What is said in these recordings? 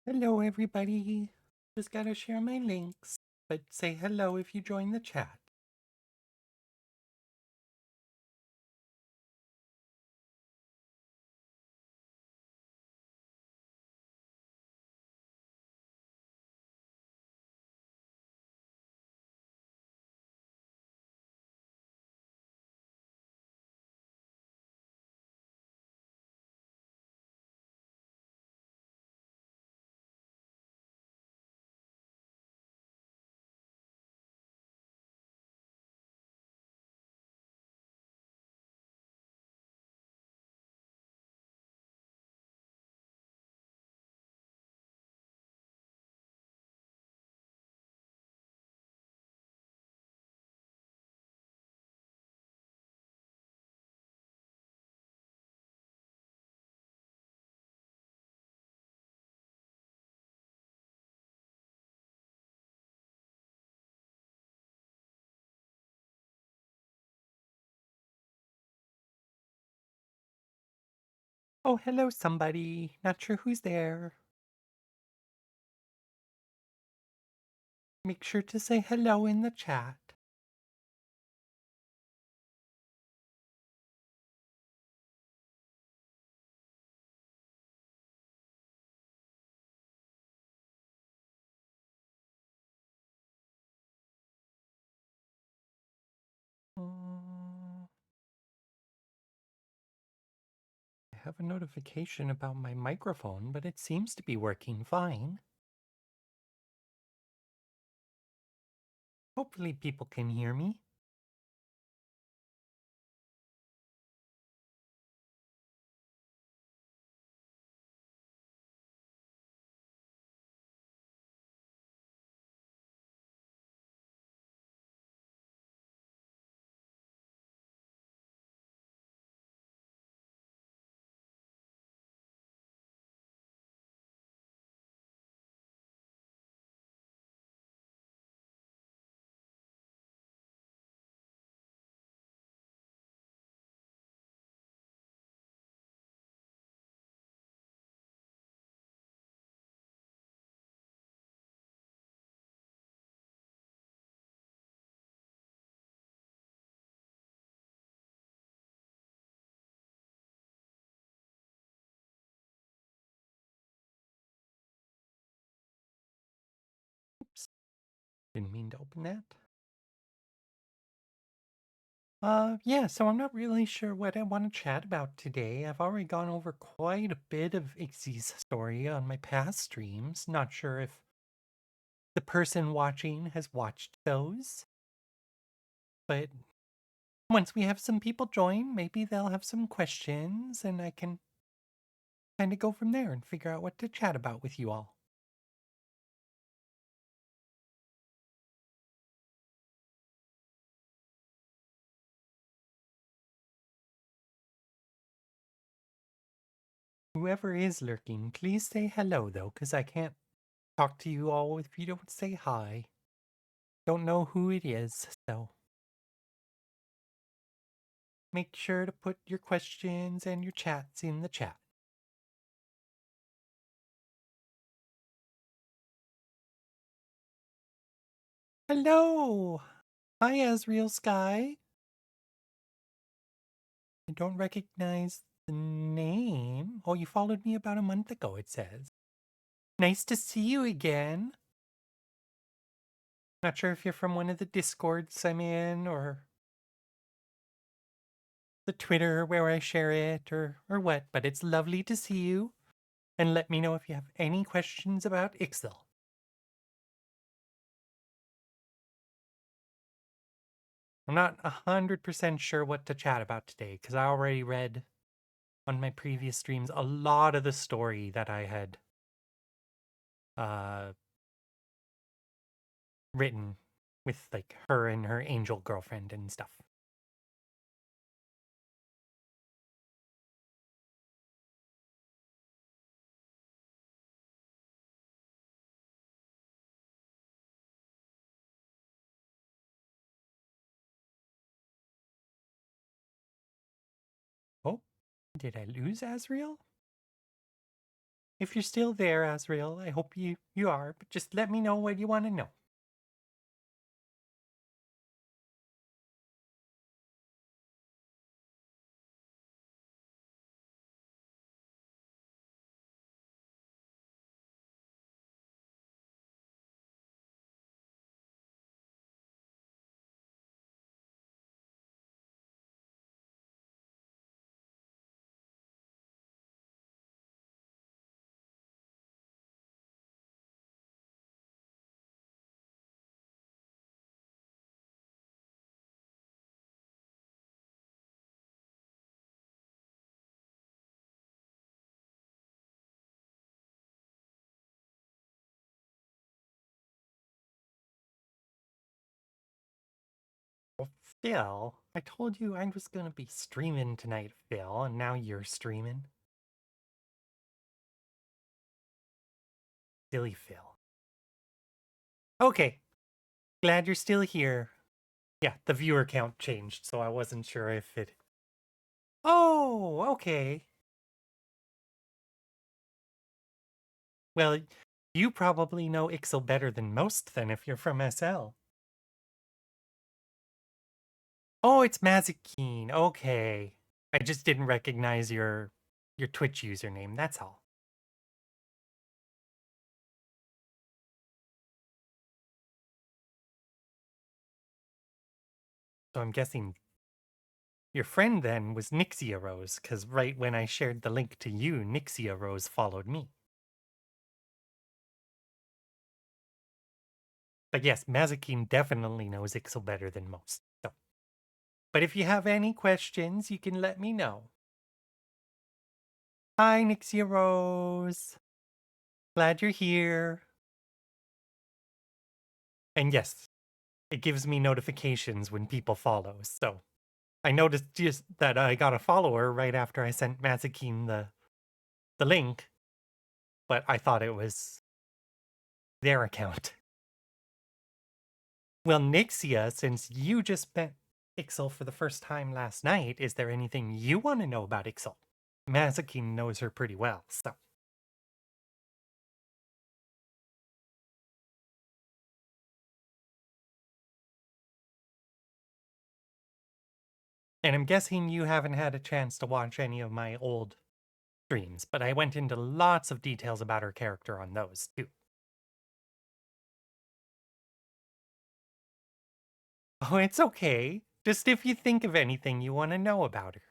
Hello, everybody. Just gotta share my links, but say hello if you join the chat. Oh, hello, somebody. Not sure who's there. Make sure to say hello in the chat. Mm, I have a notification about my microphone, but it seems to be working fine. Hopefully, people can hear me. Oops, didn't mean to open that. Yeah, so I'm not really sure what I want to chat about today. I've already gone over quite a bit of Ixy's story on my past streams. Not sure if the person watching has watched those, but once we have some people join, maybe they'll have some questions and I can kind of go from there and figure out what to chat about with you all. Whoever is lurking, please say hello though, because I can't talk to you all if you don't say hi. Don't know who it is, so make sure to put your questions and your chats in the chat. Hello! Hi, Azriel Sky. I don't recognize the name. Oh, you followed me about a month ago, it says. Nice to see you again. Not sure if you're from one of the Discords I'm in or the Twitter where I share it or what, but it's lovely to see you. And let me know if you have any questions about Ixil. I'm not 100% sure what to chat about today because I already read on my previous streams a lot of the story that I had uh, written with like her and her angel girlfriend and stuff. Oh, did I lose Azriel? If you're still there, Azrael, I hope you are, but just let me know what you want to know. Well, Phil, I told you I was gonna be streaming tonight, Phil, and now you're streaming. Silly Phil. Okay, glad you're still here. Yeah, the viewer count changed, so I wasn't sure if it. Oh, okay. Well, you probably know Ixel better than most then if you're from SL. Oh, it's Mazikeen. Okay. I just didn't recognize your Twitch username, that's all. So I'm guessing your friend then was Nixia Rose, because right when I shared the link to you, Nixia Rose followed me. But yes, Mazikeen definitely knows Ixel better than most. So, but if you have any questions, you can let me know. Hi, Nixia Rose. Glad you're here. And yes, it gives me notifications when people follow. So I noticed just that I got a follower right after I sent Mazikeen the link, but I thought it was their account. Well, Nixia, since you just met Ixel for the first time last night, is there anything you want to know about Ixel? Mazikeen knows her pretty well, so. And I'm guessing you haven't had a chance to watch any of my old streams, but I went into lots of details about her character on those, too. Oh, it's okay. Just if you think of anything you want to know about her.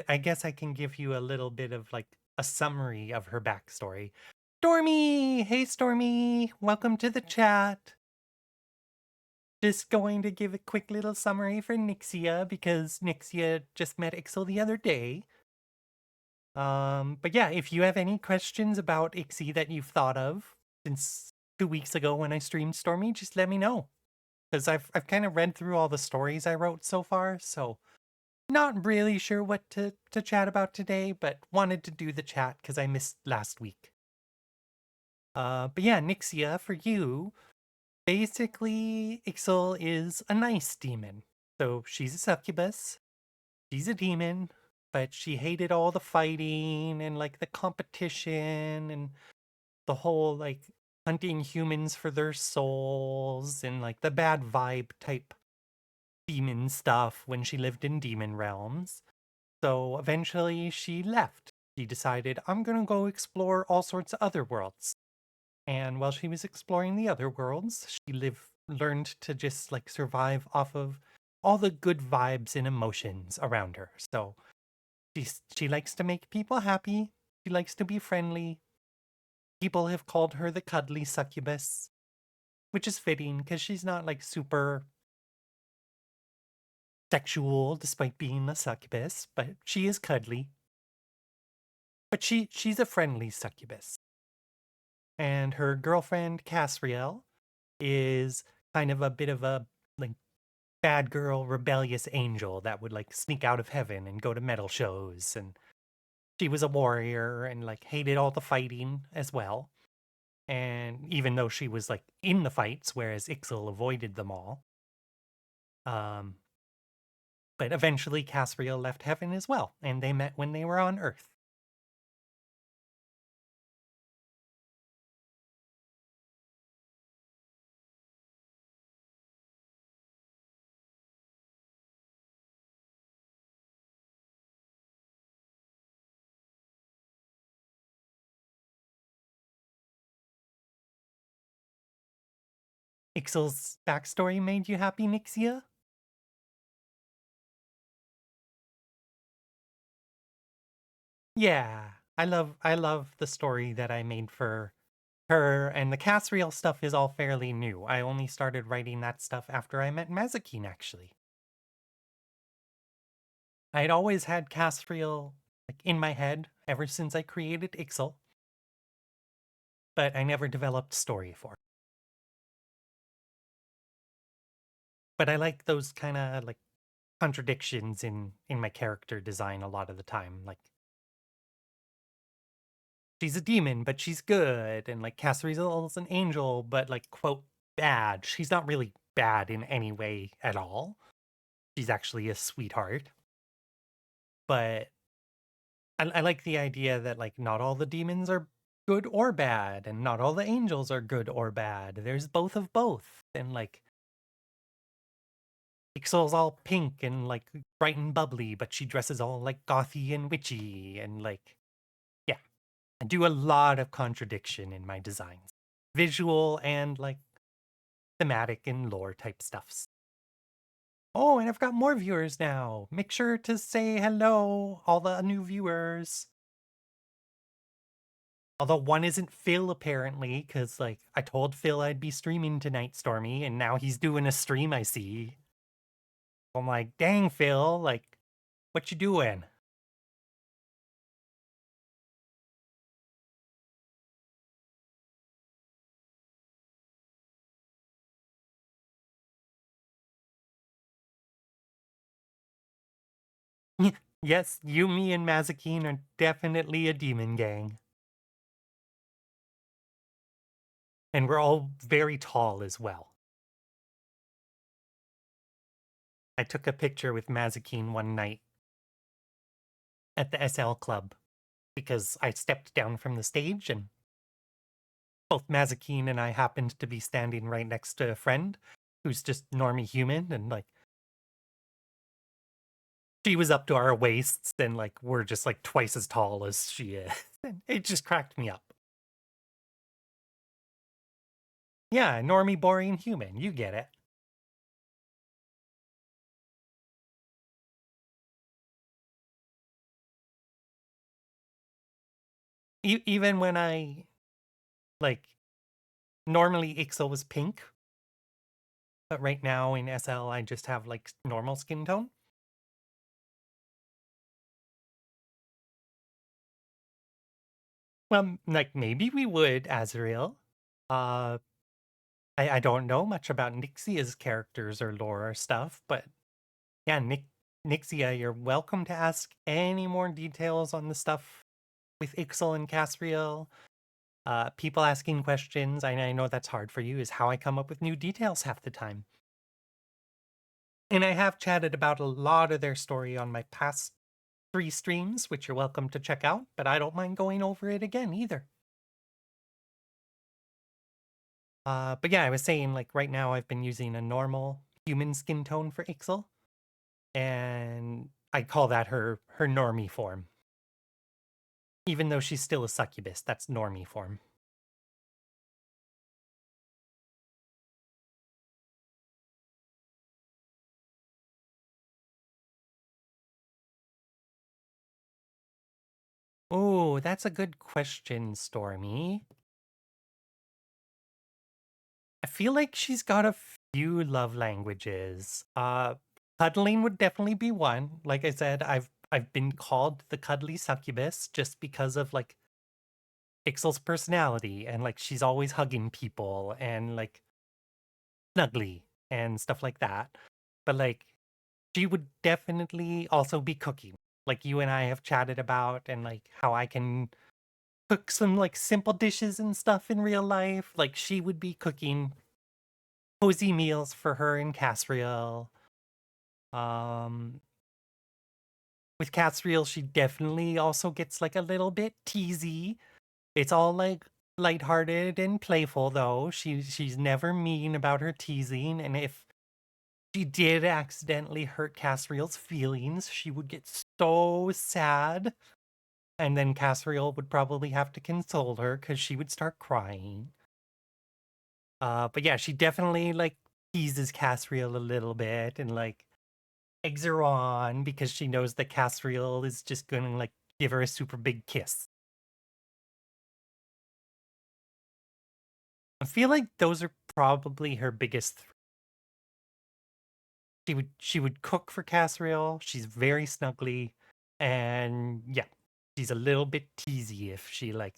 I guess I can give you a little bit of like a summary of her backstory. Stormy! Hey, Stormy! Welcome to the chat. Just going to give a quick little summary for Nixia because Nixia just met Ixel the other day. But yeah, if you have any questions about Ixie that you've thought of since 2 weeks ago when I streamed Stormy, just let me know. Because I've kind of read through all the stories I wrote so far, so not really sure what to chat about today, but wanted to do the chat because I missed last week. But yeah, Nixia, for you, basically, Ixel is a nice demon. So she's a succubus, she's a demon, but she hated all the fighting and like the competition and the whole like hunting humans for their souls and like the bad vibe type demon stuff when she lived in demon realms. So eventually she left. She decided, I'm gonna go explore all sorts of other worlds. And while she was exploring the other worlds, she learned to just like survive off of all the good vibes and emotions around her. So she likes to make people happy. She likes to be friendly. People have called her the cuddly succubus, which is fitting because she's not like super sexual despite being a succubus, but she is cuddly. But she's a friendly succubus. And her girlfriend Cassriel is kind of a bit of a like bad girl rebellious angel that would like sneak out of heaven and go to metal shows, and she was a warrior and like hated all the fighting as well. And even though she was like in the fights, whereas Ixel avoided them all. Um But eventually Cassriel left heaven as well, and they met when they were on Earth. Ixel's backstory made you happy, Nixia? Yeah. I love the story that I made for her, and the Cassriel stuff is all fairly new. I only started writing that stuff after I met Mazikeen, actually. I had always had Cassriel like in my head ever since I created Ixel, but I never developed story for it. But I like those kind of like contradictions in my character design a lot of the time. Like she's a demon, but she's good, and like Cassriel's an angel, but like quote bad. She's not really bad in any way at all. She's actually a sweetheart. But I like the idea that like not all the demons are good or bad, and not all the angels are good or bad. There's both of both, and like Ixel's all pink and like bright and bubbly, but she dresses all like gothy and witchy, and like yeah, I do a lot of contradiction in my designs, visual and like thematic and lore type stuffs. Oh, and I've got more viewers now. Make sure to say hello, all the new viewers. Although one isn't Phil, apparently, because, like, I told Phil I'd be streaming tonight, Stormy, and now he's doing a stream, I see. I'm like, dang, Phil, like, what you doing? Yes, you, me, and Mazikeen are definitely a demon gang. And we're all very tall as well. I took a picture with Mazikeen one night at the SL Club because I stepped down from the stage and both Mazikeen and I happened to be standing right next to a friend who's just normie human, and like she was up to our waists and like we're just like twice as tall as she is. It just cracked me up. Yeah, normie boring human, you get it. Even when I like normally Ixel was pink, but right now in SL I just have like normal skin tone. Well, like maybe we would, Azrael. Uh I don't know much about Nixia's characters or lore or stuff, but yeah, Nixia, you're welcome to ask any more details on the stuff with Ixel and Cassriel. People asking questions, I know that's hard for you, is how I come up with new details half the time. And I have chatted about a lot of their story on my past 3 streams, which you're welcome to check out, but I don't mind going over it again either. But yeah, I was saying, like, right now I've been using a normal human skin tone for Ixel, and I call that her normie form. Even though she's still a succubus, that's normie form. Oh, that's a good question, Stormy. I feel like she's got a few love languages. Cuddling would definitely be one. Like I said, I've been called the cuddly succubus just because of like Ixel's personality, and like she's always hugging people and like snuggly and stuff like that. But like she would definitely also be cooking. Like you and I have chatted about, and like how I can cook some like simple dishes and stuff in real life. Like she would be cooking cozy meals for her and Cassriel. With Cassriel, she definitely also gets like a little bit teasy. It's all like lighthearted and playful though. She's never mean about her teasing, and if she did accidentally hurt Cassriel's feelings, she would get so sad. And then Cassriel would probably have to console her because she would start crying. But yeah, she definitely like teases Cassriel a little bit and like eggs her on because she knows that Cassriel is just gonna like give her a super big kiss. I feel like those are probably her biggest. She would cook for Cassriel. She's very snuggly, and yeah, she's a little bit teasy if she like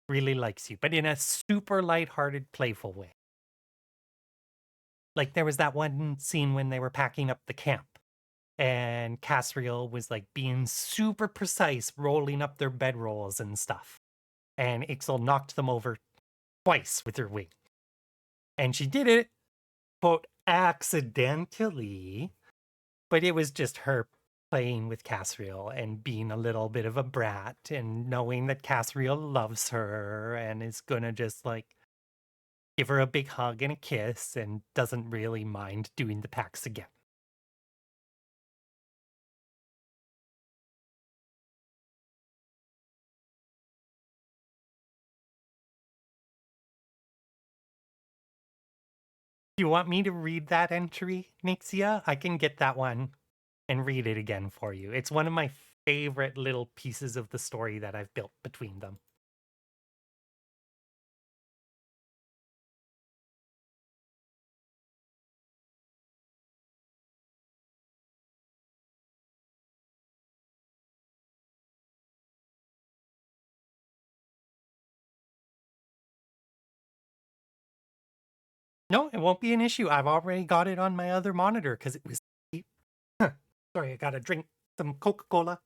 really likes you, but in a super lighthearted, playful way. Like there was that one scene when they were packing up the camp, and Cassriel was like being super precise, rolling up their bedrolls and stuff, and Ixel knocked them over twice with her wing, and she did it, quote, accidentally. But it was just her playing with Cassriel and being a little bit of a brat and knowing that Cassriel loves her and is gonna just like give her a big hug and a kiss and doesn't really mind doing the packs again. Do you want me to read that entry, Nixia? I can get that one and read it again for you. It's one of my favorite little pieces of the story that I've built between them. No, it won't be an issue. I've already got it on my other monitor because it was. Sorry, I gotta drink some Coca Cola.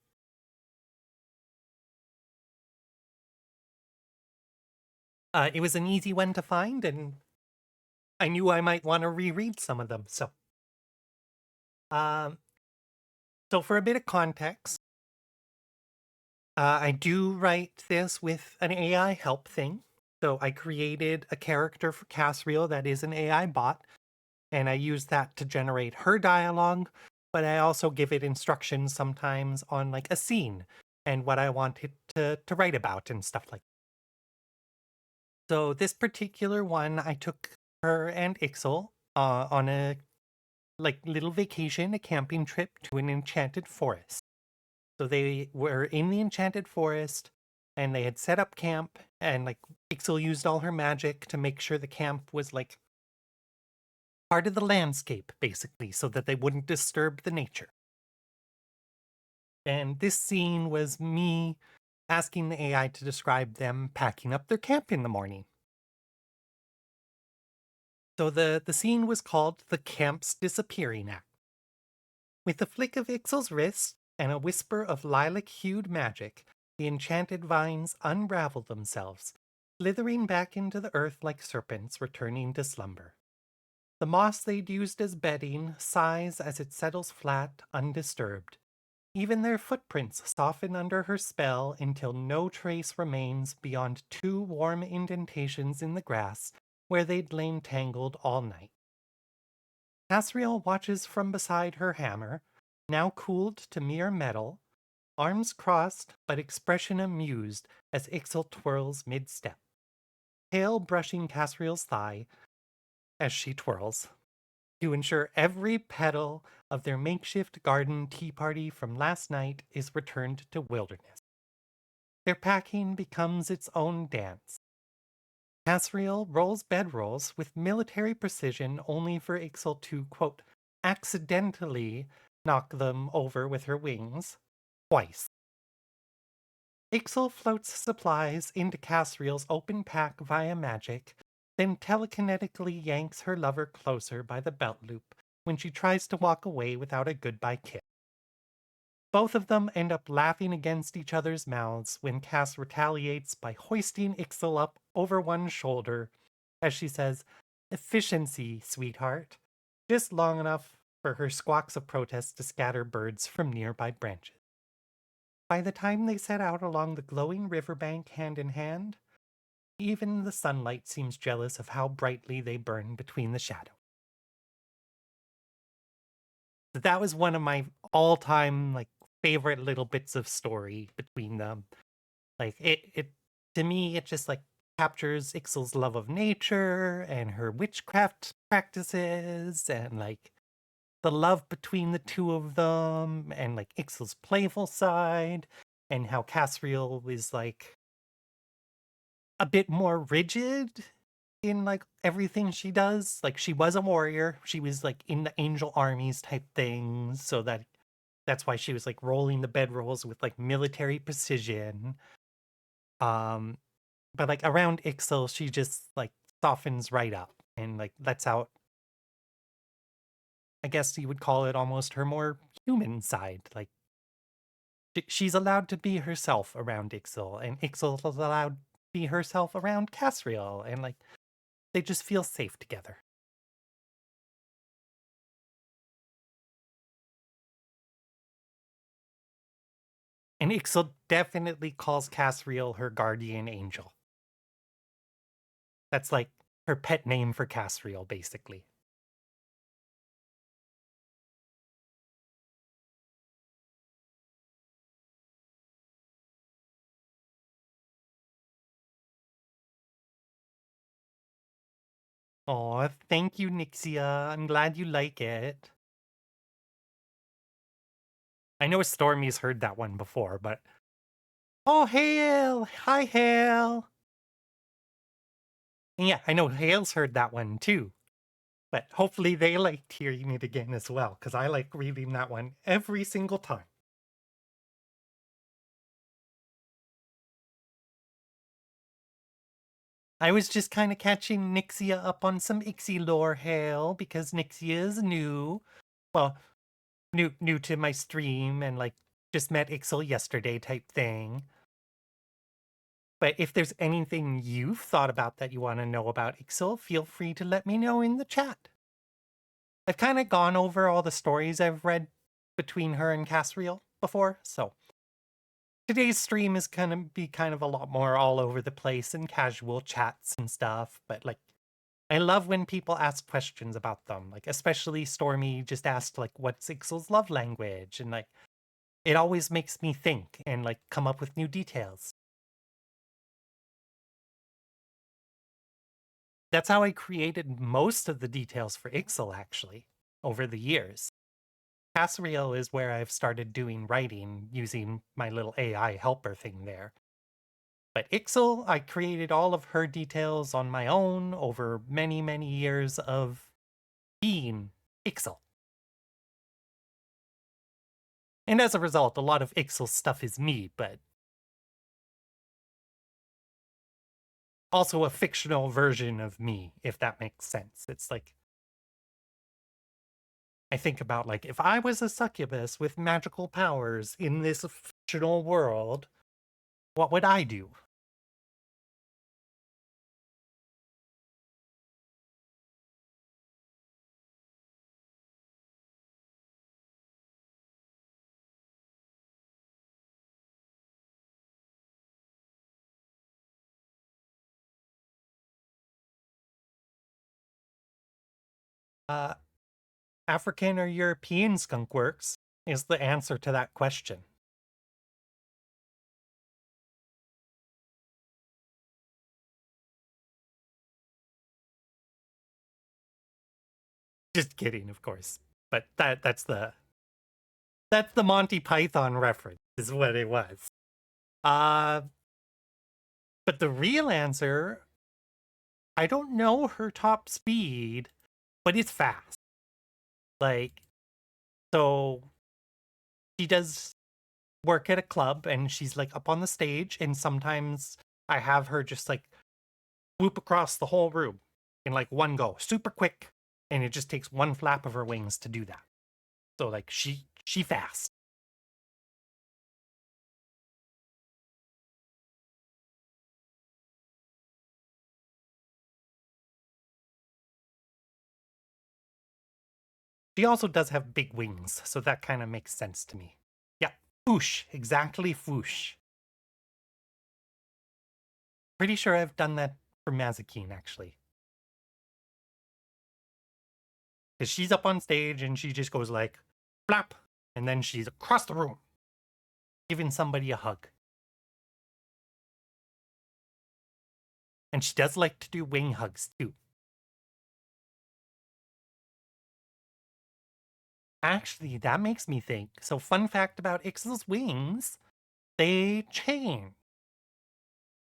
It was an easy one to find, and I knew I might want to reread some of them. Um, so for a bit of context, I do write this with an AI help thing. So I created a character for Cassriel that is an AI bot, and I use that to generate her dialogue. But I also give it instructions sometimes on like a scene and what I want it to write about and stuff like that. So this particular one, I took her and Ixel on a like little vacation, a camping trip to an enchanted forest. So they were in the enchanted forest and they had set up camp, and like Ixel used all her magic to make sure the camp was like part of the landscape basically so that they wouldn't disturb the nature. And this scene was me asking the AI to describe them packing up their camp in the morning. So the scene was called The Camp's Disappearing Act. With a flick of Ixel's wrist and a whisper of lilac-hued magic, the enchanted vines unravel themselves, slithering back into the earth like serpents returning to slumber. The moss they'd used as bedding sighs as it settles flat, undisturbed. Even their footprints soften under her spell until no trace remains beyond two warm indentations in the grass where they'd lain tangled all night. Cassriel watches from beside her hammer, now cooled to mere metal, arms crossed but expression amused as Ixel twirls mid-step, tail brushing Cassriel's thigh as she twirls, to ensure every petal of their makeshift garden tea party from last night is returned to wilderness. Their packing becomes its own dance. Cassriel rolls bedrolls with military precision only for Ixel to, quote, accidentally knock them over with her wings twice. Ixel floats supplies into Cassriel's open pack via magic, then telekinetically yanks her lover closer by the belt loop when she tries to walk away without a goodbye kiss. Both of them end up laughing against each other's mouths when Cass retaliates by hoisting Ixel up over one shoulder as she says, efficiency, sweetheart, just long enough for her squawks of protest to scatter birds from nearby branches. By the time they set out along the glowing riverbank hand in hand, even the sunlight seems jealous of how brightly they burn between the shadows. That was one of my all-time like favorite little bits of story between them. Like it to me, it just like captures Ixel's love of nature and her witchcraft practices and like the love between the two of them and like Ixel's playful side and how Cassriel is like a bit more rigid in like everything she does. Like she was a warrior. She was like in the angel armies type things, so that's why she was like rolling the bedrolls with like military precision. Um but like around Ixel, she just like softens right up and like lets out, I guess you would call it almost her more human side. Like she's allowed to be herself around Ixel, and Ixel's allowed to be herself around Cassriel, and like they just feel safe together. And Ixel definitely calls Cassriel her guardian angel. That's like her pet name for Cassriel, basically. Oh, thank you, Nixia. I'm glad you like it. I know Stormy's heard that one before, but oh, Hale! Hi, Hale! And yeah, I know Hale's heard that one too. But hopefully they liked hearing it again as well, because I like reading that one every single time. I was just kind of catching Nixia up on some Ixie lore, Hale, because Nixia is new. Well, new to my stream and like just met Ixel yesterday type thing. But if there's anything you've thought about that you want to know about Ixel, feel free to let me know in the chat. I've kind of gone over all the stories I've read between her and Cassriel before, so today's stream is gonna be kind of a lot more all over the place and casual chats and stuff, but like I love when people ask questions about them. Like especially Stormy just asked like what's Ixel's love language, and like it always makes me think and like come up with new details. That's how I created most of the details for Ixel actually over the years. Cassriel is where I've started doing writing using my little AI helper thing there. But Ixel, I created all of her details on my own over many, many years of being Ixel. And as a result, a lot of Ixel's stuff is me, but also a fictional version of me, if that makes sense. It's like, I think about like, if I was a succubus with magical powers in this fictional world, what would I do? Uh, African or European skunkworks is the answer to that question. Just kidding, of course. But that's the Monty Python reference, is what it was. Uh but the real answer, I don't know her top speed, but it's fast. Like so she does work at a club and she's like up on the stage, and sometimes I have her just like whoop across the whole room in like one go, super quick, and it just takes one flap of her wings to do that. So like she fast. She also does have big wings, so that kind of makes sense to me. Yeah. Foosh, exactly foosh. Pretty sure I've done that for Mazikeen, actually. Because she's up on stage and she just goes like, flap, and then she's across the room, giving somebody a hug. And she does like to do wing hugs, too. Actually, that makes me think. So, fun fact about Ixal's wings, they change.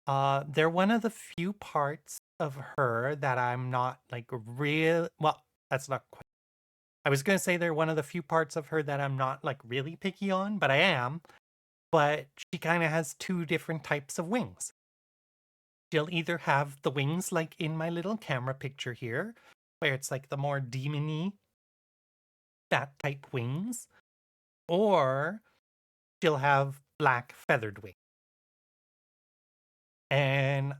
They're one of the few parts of her that I'm not like real. Well, that's not quite. I was gonna say they're one of the few parts of her that I'm not like really picky on, but I am. But she kind of has two different types of wings. She'll either have the wings like in my little camera picture here, where it's like the more demony bat type wings, or she'll have black feathered wings. And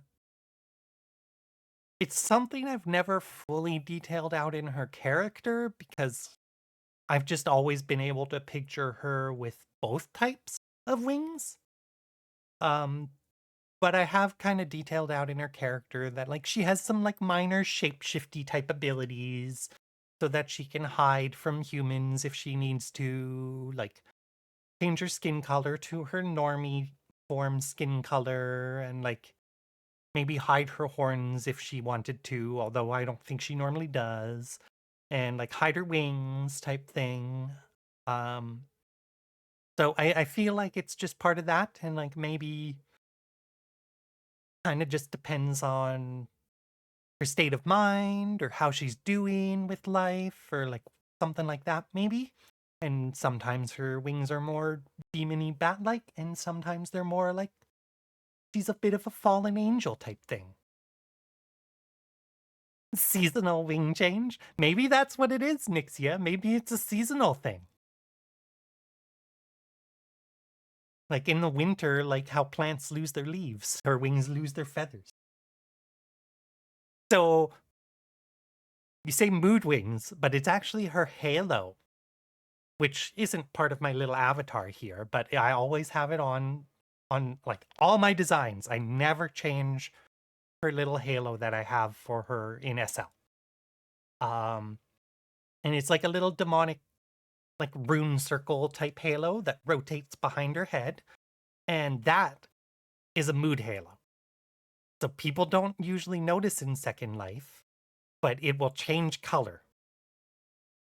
it's something I've never fully detailed out in her character because I've just always been able to picture her with both types of wings. Um, but I have kind of detailed out in her character that like she has some like minor shapeshifty type abilities so that she can hide from humans if she needs to, like change her skin color to her normie form skin color, and like maybe hide her horns if she wanted to, although I don't think she normally does, and like hide her wings type thing. Um, so I feel like it's just part of that, and like maybe kind of just depends on her state of mind or how she's doing with life or like something like that, maybe. And sometimes her wings are more demony bat like, and sometimes they're more like she's a bit of a fallen angel type thing. Seasonal wing change? Maybe that's what it is, Nixia. Maybe it's a seasonal thing. Like in the winter, like how plants lose their leaves, her wings lose their feathers. So you say mood wings, but it's actually her halo, which isn't part of my little avatar here, but I always have it on like all my designs. I never change her little halo that I have for her in SL. And it's like a little demonic like rune circle type halo that rotates behind her head, and that is a mood halo. So people don't usually notice in Second Life, but it will change color.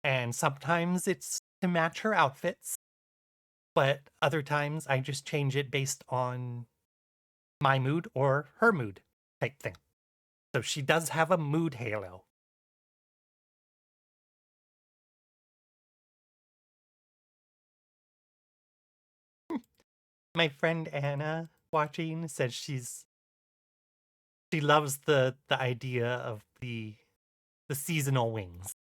And sometimes it's to match her outfits, but other times I just change it based on my mood or her mood type thing. So she does have a mood halo. My friend Anna watching says she loves the idea of the seasonal wings.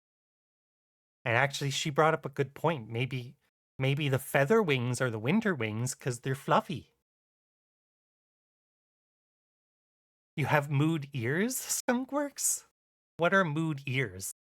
And actually she brought up a good point. Maybe the feather wings are the winter wings cuz they're fluffy. You have mood ears, Skunkworks? What are mood ears?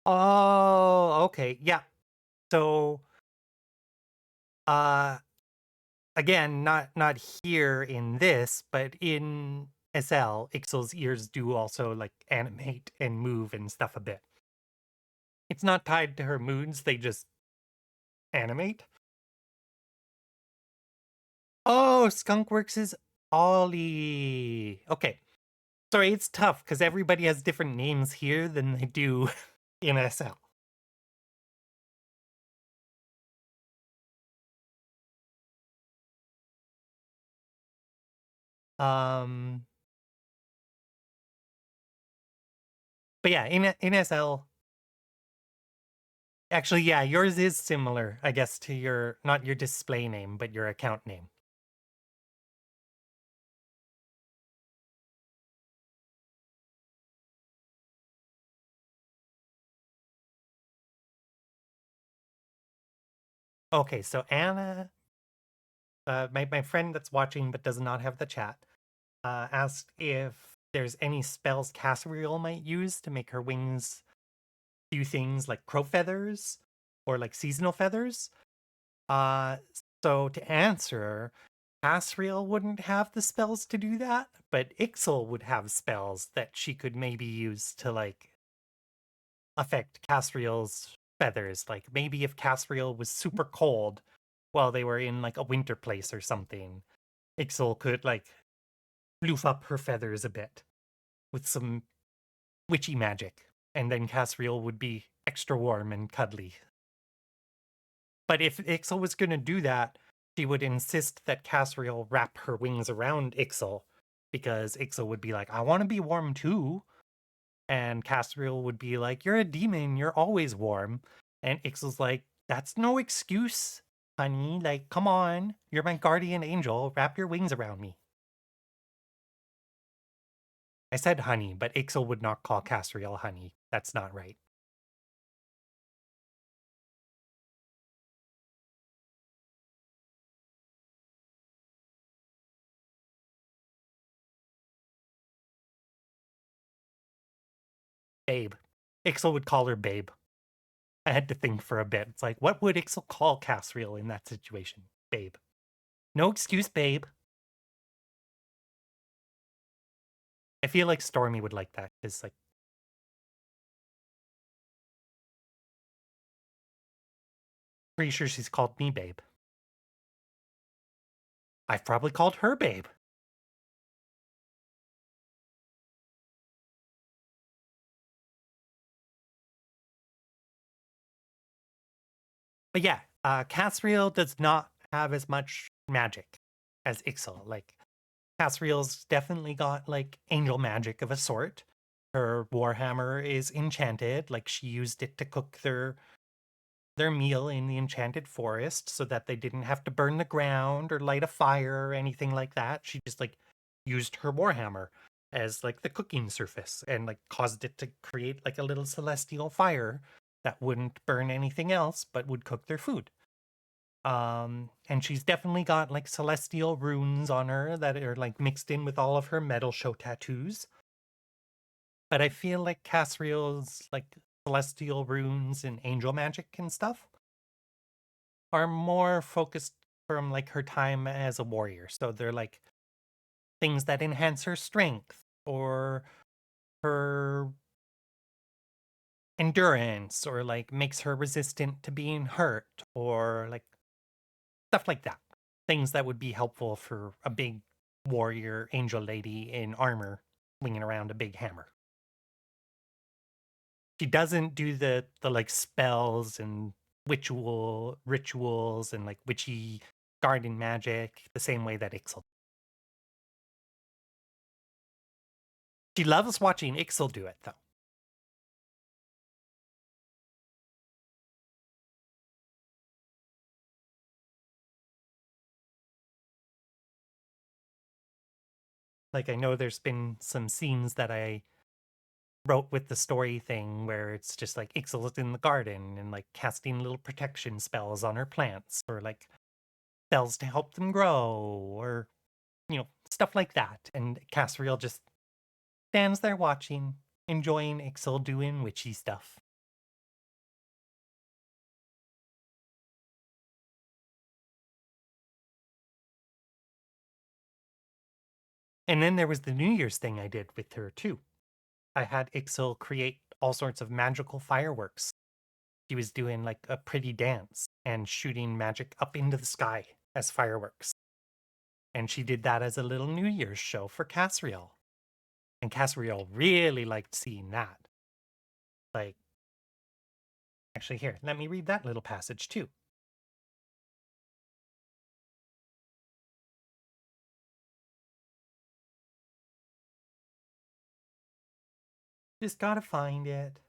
Oh, okay. Yeah. So uh again, not here in this, but in SL, Ixel's ears do also like animate and move and stuff a bit. It's not tied to her moods, they just animate. Oh, Skunkworks is Ollie. Okay. Sorry, it's tough because everybody has different names here than they do in SL. Um, but yeah, in SL, actually, yeah, yours is similar, I guess, to your not your display name, but your account name. Okay, so Anna, my friend that's watching but does not have the chat, asked if there's any spells Cassriel might use to make her wings do things like crow feathers or like seasonal feathers. Uh, so to answer, Cassriel wouldn't have the spells to do that, but Ixel would have spells that she could maybe use to like affect Cassriel's feathers. Like maybe if Cassriel was super cold while they were in like a winter place or something, Ixel could like loof up her feathers a bit with some witchy magic, and then Cassriel would be extra warm and cuddly. But if Ixel was going to do that, she would insist that Cassriel wrap her wings around Ixel, because Ixel would be like, I want to be warm too. And Cassriel would be like, you're a demon, you're always warm. And Ixel's like, that's no excuse, honey. Like, come on, you're my guardian angel. Wrap your wings around me. I said honey, but Ixel would not call Cassriel honey. That's not right. Babe. Ixel would call her babe. I had to think for a bit. It's like, what would Ixel call Cassriel in that situation? Babe. No excuse, babe. I feel like Stormy would like that, because, like, pretty sure she's called me babe. I've probably called her babe. But yeah, Cassriel does not have as much magic as Ixel. Like, Cassriel's definitely got, like, angel magic of a sort. Her warhammer is enchanted. Like, she used it to cook their meal in the enchanted forest so that they didn't have to burn the ground or light a fire or anything like that. She just like used her warhammer as like the cooking surface and like caused it to create like a little celestial fire that wouldn't burn anything else but would cook their food. And she's definitely got like celestial runes on her that are like mixed in with all of her metal show tattoos. But I feel like Cassriel's like celestial runes and angel magic and stuff are more focused from like her time as a warrior. So they're like things that enhance her strength or her endurance or like makes her resistant to being hurt or like stuff like that. Things that would be helpful for a big warrior angel lady in armor swinging around a big hammer. She doesn't do the like spells and rituals and like witchy garden magic the same way that Ixel. She loves watching Ixel do it, though. Like, I know there's been some scenes that I wrote with the story thing where it's just like Ixel's in the garden and like casting little protection spells on her plants or like spells to help them grow or, stuff like that. And Cassriel just stands there watching, enjoying Ixel doing witchy stuff. And then there was the New Year's thing I did with her, too. I had Ixel create all sorts of magical fireworks. She was doing like a pretty dance and shooting magic up into the sky as fireworks. And she did that as a little New Year's show for Cassriel. And Cassriel really liked seeing that. Like, actually, here, let me read that little passage too. Just gotta find it.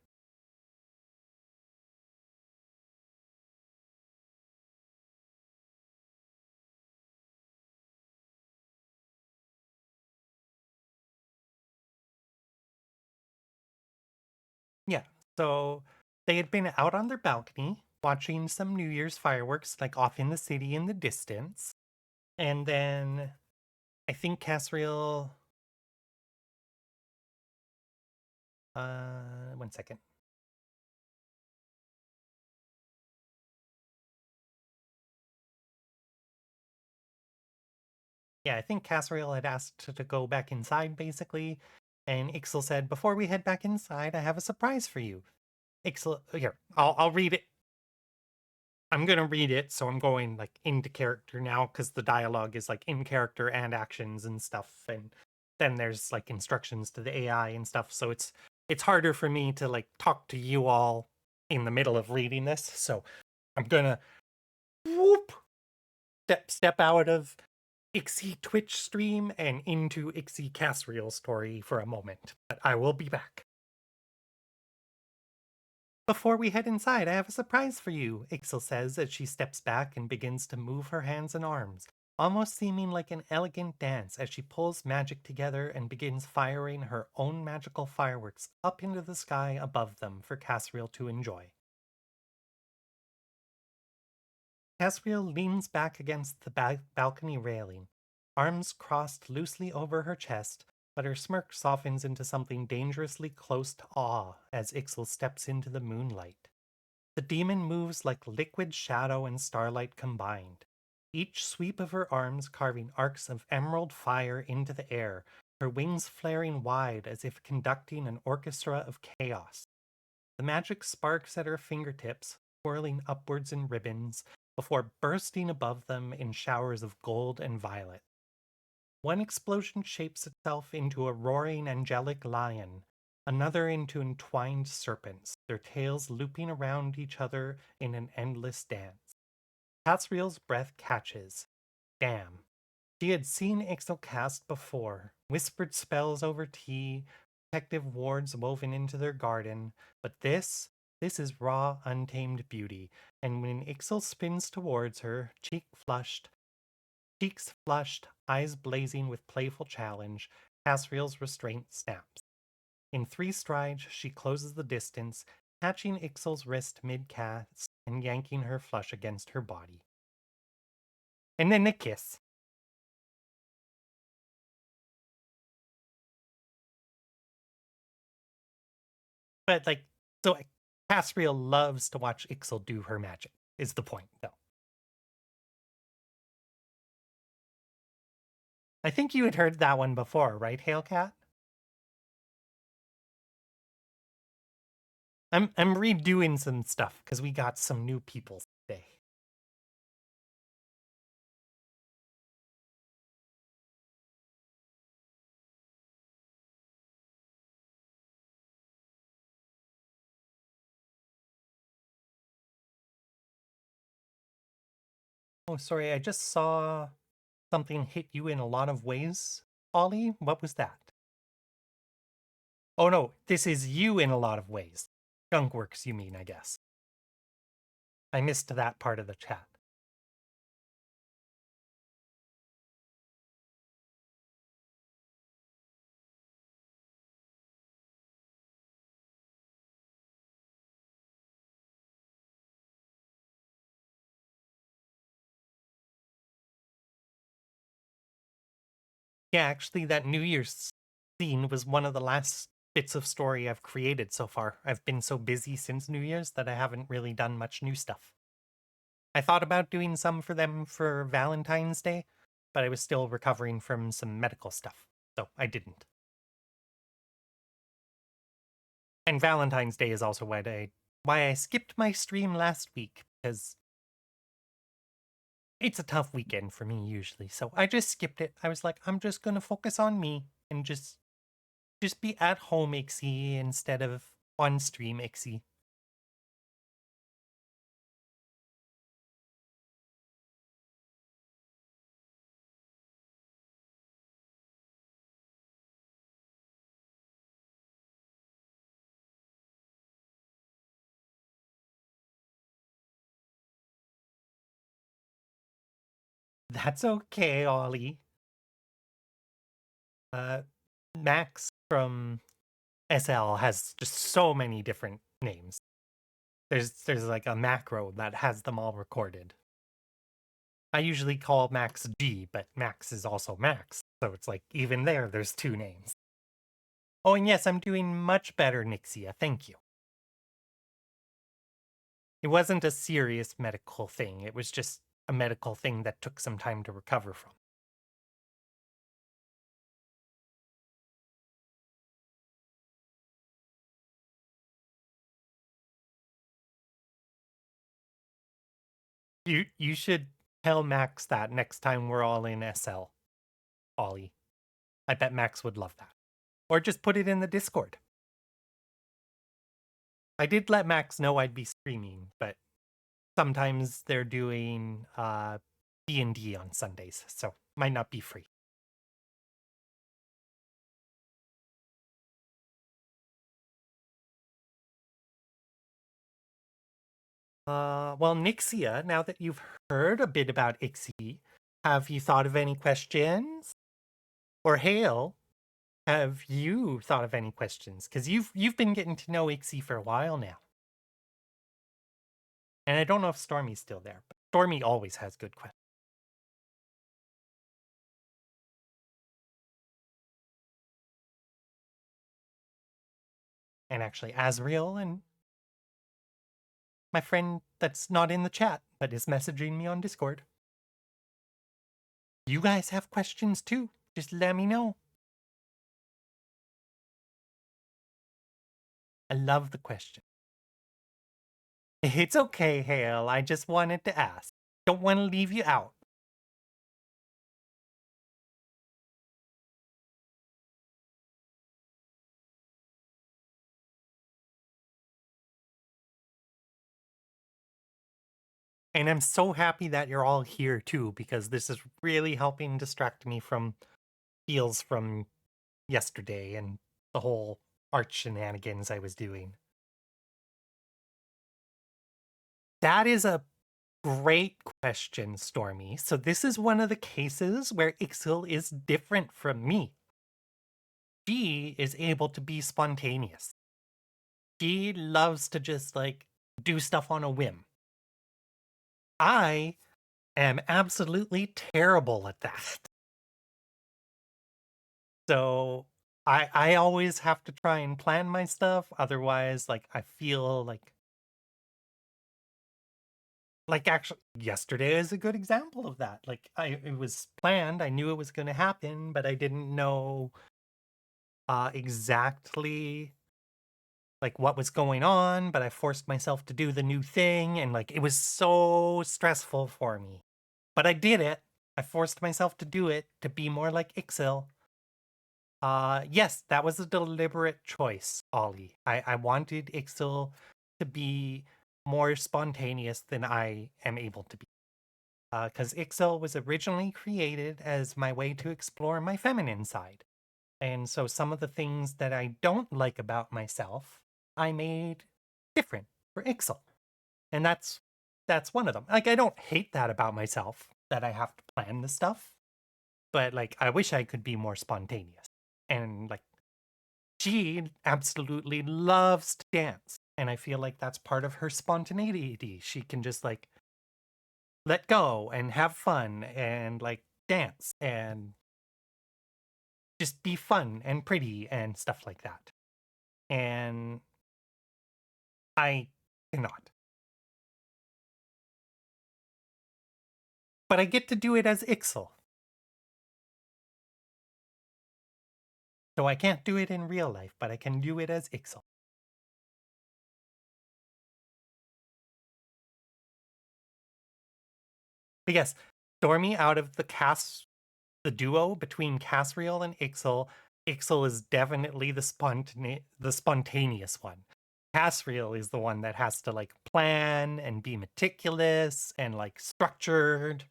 Yeah. So they had been out on their balcony watching some New Year's fireworks, like off in the city in the distance. And then I think Cassriel. One second. Yeah, I think Cassriel had asked to go back inside, basically. And Ixel said, "Before we head back inside, I have a surprise for you." Ixel, here, I'll read it. I'm gonna read it, so I'm going like into character now because the dialogue is like in character and actions and stuff, and then there's like instructions to the AI and stuff. So it's harder for me to like talk to you all in the middle of reading this. So I'm gonna whoop step out of Ixy Twitch stream and into Ixy Cassriel story for a moment, but I will be back. Before we head inside, I have a surprise for you, Ixel says as she steps back and begins to move her hands and arms, almost seeming like an elegant dance as she pulls magic together and begins firing her own magical fireworks up into the sky above them for Cassriel to enjoy. Cassriel leans back against the balcony railing, arms crossed loosely over her chest, but her smirk softens into something dangerously close to awe as Ixel steps into the moonlight. The demon moves like liquid shadow and starlight combined, each sweep of her arms carving arcs of emerald fire into the air, her wings flaring wide as if conducting an orchestra of chaos. The magic sparks at her fingertips, whirling upwards in ribbons, before bursting above them in showers of gold and violet. One explosion shapes itself into a roaring angelic lion, another into entwined serpents, their tails looping around each other in an endless dance. Catsriel's breath catches. Damn. She had seen Ixocast before, whispered spells over tea, protective wards woven into their garden, but this is raw, untamed beauty, and when Ixel spins towards her, cheeks flushed, eyes blazing with playful challenge, Casriel's restraint snaps. In 3 strides, she closes the distance, catching Ixel's wrist mid-cast and yanking her flush against her body. And then a kiss. But like, so Casriel loves to watch Ixel do her magic, is the point, though. I think you had heard that one before, right, Hailcat? I'm redoing some stuff because we got some new people today. Oh, sorry, I just saw something hit you in a lot of ways, Ollie. What was that? Oh no, this is you in a lot of ways. Skunkworks, you mean, I guess. I missed that part of the chat. Yeah, actually, that New Year's scene was one of the last bits of story I've created so far. I've been so busy since New Year's that I haven't really done much new stuff. I thought about doing some for them for Valentine's Day, but I was still recovering from some medical stuff, so I didn't. And Valentine's Day is also why I skipped my stream last week, because it's a tough weekend for me usually. So I just skipped it. I was like, I'm just gonna focus on me and just be at home Ixie instead of on stream Ixie. That's okay, Ollie. Uh, Max from SL has just so many different names. There's like a macro that has them all recorded. I usually call Max G, but Max is also Max, so it's like even there's two names. Oh, and yes, I'm doing much better, Nixia. Thank you. It wasn't a serious medical thing. It was just a medical thing that took some time to recover from. You should tell Max that next time we're all in SL, Ollie. I bet Max would love that. Or just put it in the Discord. I did let Max know I'd be streaming, but sometimes they're doing D&D on Sundays, so might not be free. Well, Nixia, now that you've heard a bit about Ixy, have you thought of any questions? Or Hale, have you thought of any questions? Because you've been getting to know Ixy for a while now. And I don't know if Stormy's still there, but Stormy always has good questions. And actually, Asriel and my friend that's not in the chat, but is messaging me on Discord. You guys have questions too. Just let me know. I love the question. It's okay, Hale. I just wanted to ask. Don't want to leave you out. And I'm so happy that you're all here too, because this is really helping distract me from feels from yesterday and the whole art shenanigans I was doing. That is a great question, Stormy. So this is one of the cases where Ixil is different from me. She is able to be spontaneous. She loves to just like do stuff on a whim. I am absolutely terrible at that. So I always have to try and plan my stuff. Otherwise, like I feel like actually yesterday is a good example of that. Like it was planned. I knew it was going to happen, but I didn't know exactly like what was going on, but I forced myself to do the new thing and like it was so stressful for me. But I did it. I forced myself to do it to be more like Ixil. Yes, that was a deliberate choice, Ollie. I wanted Ixil to be more spontaneous than I am able to be. Because Ixil was originally created as my way to explore my feminine side. And so some of the things that I don't like about myself, I made different for Ixil. And that's one of them. Like I don't hate that about myself that I have to plan the stuff, but like I wish I could be more spontaneous. And like she absolutely loves to dance. And I feel like that's part of her spontaneity. She can just like let go and have fun and like dance and just be fun and pretty and stuff like that. And I cannot. But I get to do it as Ixel. So I can't do it in real life, but I can do it as Ixel. But yes, Stormy out of the duo between Cassriel and Ixel, Ixel is definitely the spontaneous one. Cassriel is the one that has to like plan and be meticulous and like structured.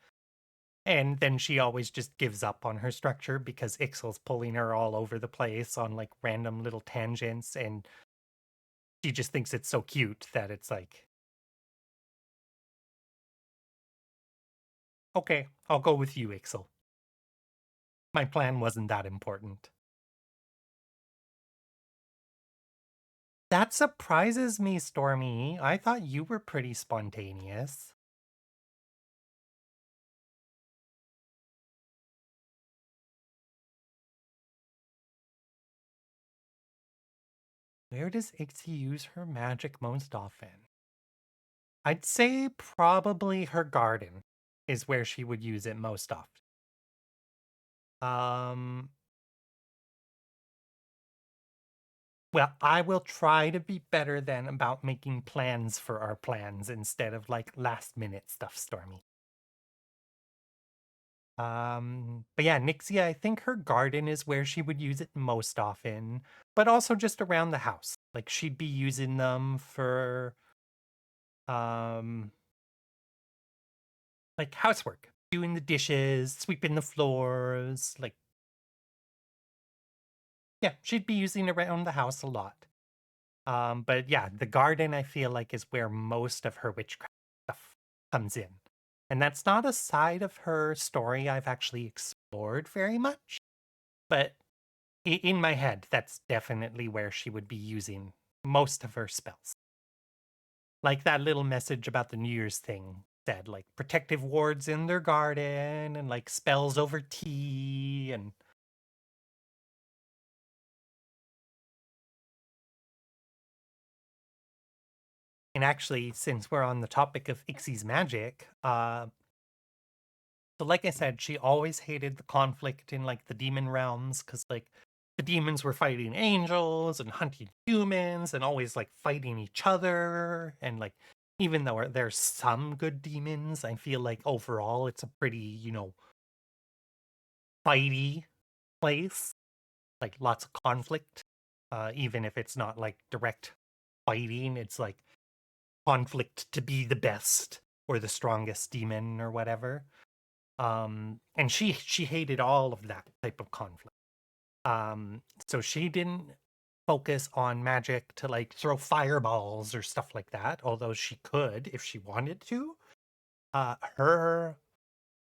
And then she always just gives up on her structure because Ixel's pulling her all over the place on like random little tangents, and she just thinks it's so cute that it's like Okay, I'll go with you, Ixel. My plan wasn't that important. That surprises me, Stormy. I thought you were pretty spontaneous. Where does Ixie use her magic most often? I'd say probably her garden is where she would use it most often. Um, well, I will try to be better then about making plans for our plans instead of like last minute stuff, Stormy. But yeah, Nixie, I think her garden is where she would use it most often, but also just around the house. Like she'd be using them for um like housework, doing the dishes, sweeping the floors, like yeah, she'd be using it around the house a lot. But yeah, the garden I feel like is where most of her witchcraft stuff comes in. And that's not a side of her story I've actually explored very much, but in my head, that's definitely where she would be using most of her spells. Like that little message about the New Year's thing said, like protective wards in their garden and like spells over tea and actually, since we're on the topic of Ixie's magic, so like I said, she always hated the conflict in like the demon realms because like the demons were fighting angels and hunting humans and always like fighting each other. And like even though there's some good demons, I feel like overall it's a pretty, fighty place. Like lots of conflict. Even if it's not like direct fighting, it's like conflict to be the best or the strongest demon or whatever. And she hated all of that type of conflict. So she didn't focus on magic to like throw fireballs or stuff like that, although she could if she wanted to. Her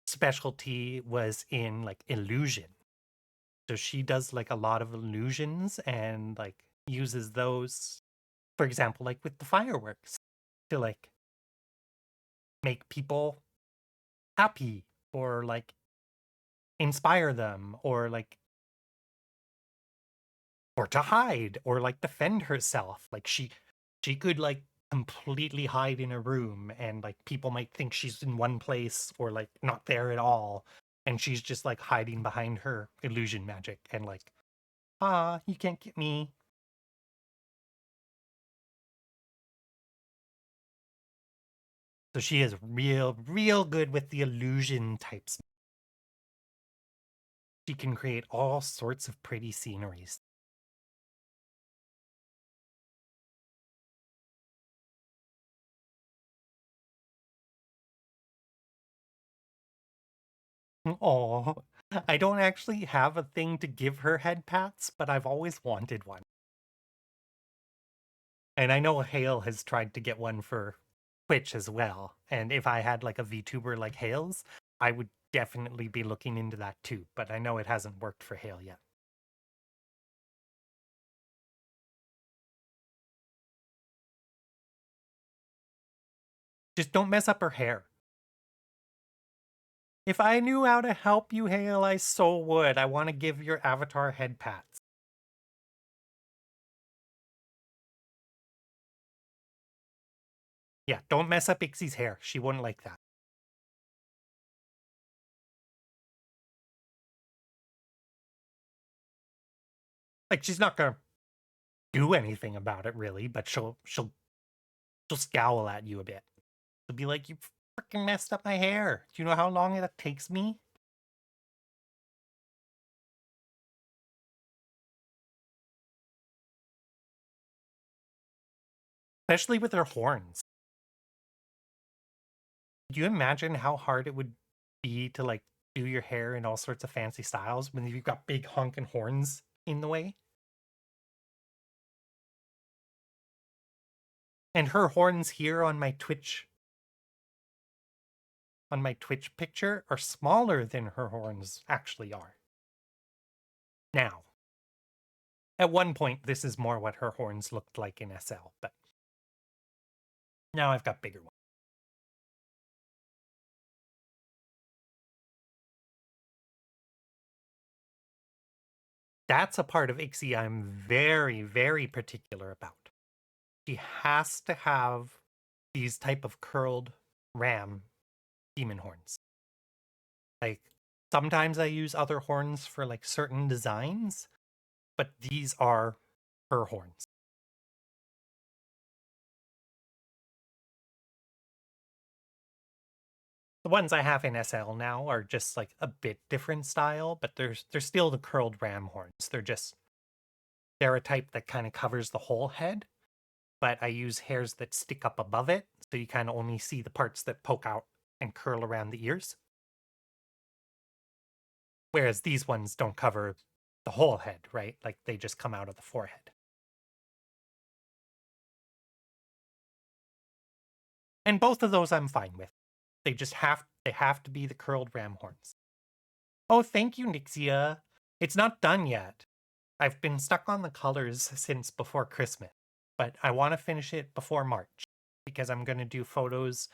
specialty was in like illusion. So she does like a lot of illusions and like uses those, for example, like with the fireworks to like make people happy or like inspire them or to hide or like defend herself. Like she could like completely hide in a room and like people might think she's in one place or like not there at all and she's just like hiding behind her illusion magic and like you can't get me. So she is real good with the illusion types. She can create all sorts of pretty sceneries. Oh, I don't actually have a thing to give her head pats, but I've always wanted one. And I know Hale has tried to get one for Twitch as well. And if I had like a VTuber like Hale's, I would definitely be looking into that too. But I know it hasn't worked for Hale yet. Just don't mess up her hair. If I knew how to help you, Hale, I so would. I want to give your avatar head pats. Yeah, don't mess up Ixie's hair. She wouldn't like that. Like she's not gonna do anything about it really, but she'll scowl at you a bit. She'll be like, "You freaking messed up my hair. Do you know how long it takes me?" Especially with her horns. Do you imagine how hard it would be to like do your hair in all sorts of fancy styles when you've got big honking horns in the way? And her horns here on my Twitch on my Twitch picture are smaller than her horns actually are. Now, at one point, this is more what her horns looked like in SL, but now I've got bigger ones. That's a part of Ixy I'm very, very particular about. She has to have these type of curled ram demon horns. Like, sometimes I use other horns for like certain designs, but these are her horns. The ones I have in SL now are just like a bit different style, but they're still the curled ram horns. They're a type that kind of covers the whole head, but I use hairs that stick up above it, so you kind of only see the parts that poke out and curl around the ears. Whereas these ones don't cover the whole head, right? Like they just come out of the forehead. And both of those I'm fine with. They have to be the curled ram horns. Oh, thank you, Nixia. It's not done yet. I've been stuck on the colors since before Christmas, but I want to finish it before March because I'm going to do photos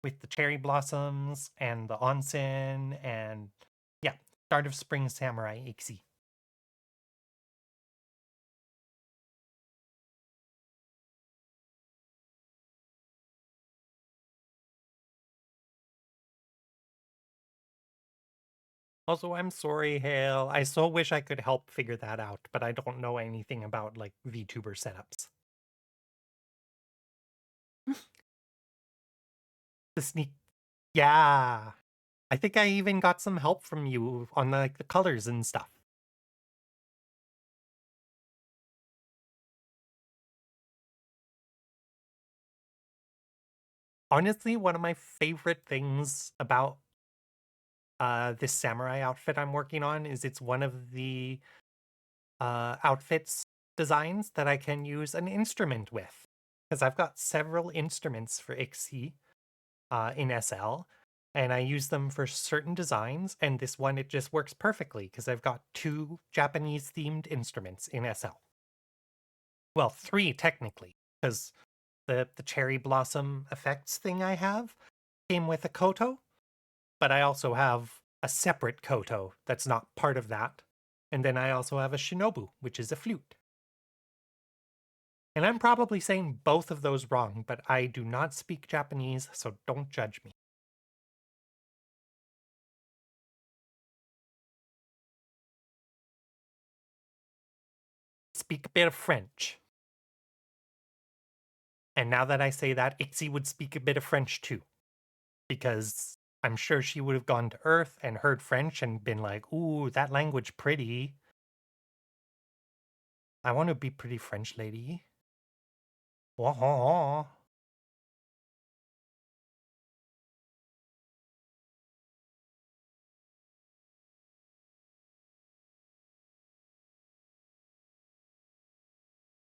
with the cherry blossoms and the onsen and yeah, start of spring samurai Ixy. Also, I'm sorry, Hale. I so wish I could help figure that out, but I don't know anything about like VTuber setups. The sneak, yeah. I think I even got some help from you on like the colors and stuff. Honestly, one of my favorite things about this samurai outfit I'm working on is it's one of the outfits designs that I can use an instrument with. Because I've got several instruments for Ixi in SL, and I use them for certain designs, and this one it just works perfectly because I've got two Japanese themed instruments in SL. Well, three technically, because the cherry blossom effects thing I have came with a koto, but I also have a separate koto that's not part of that. And then I also have a shinobu, which is a flute. And I'm probably saying both of those wrong, but I do not speak Japanese, so don't judge me. Speak a bit of French. And now that I say that, Ixie would speak a bit of French too. Because I'm sure she would have gone to Earth and heard French and been like, ooh, that language pretty. I want to be pretty French lady. Wah-ha.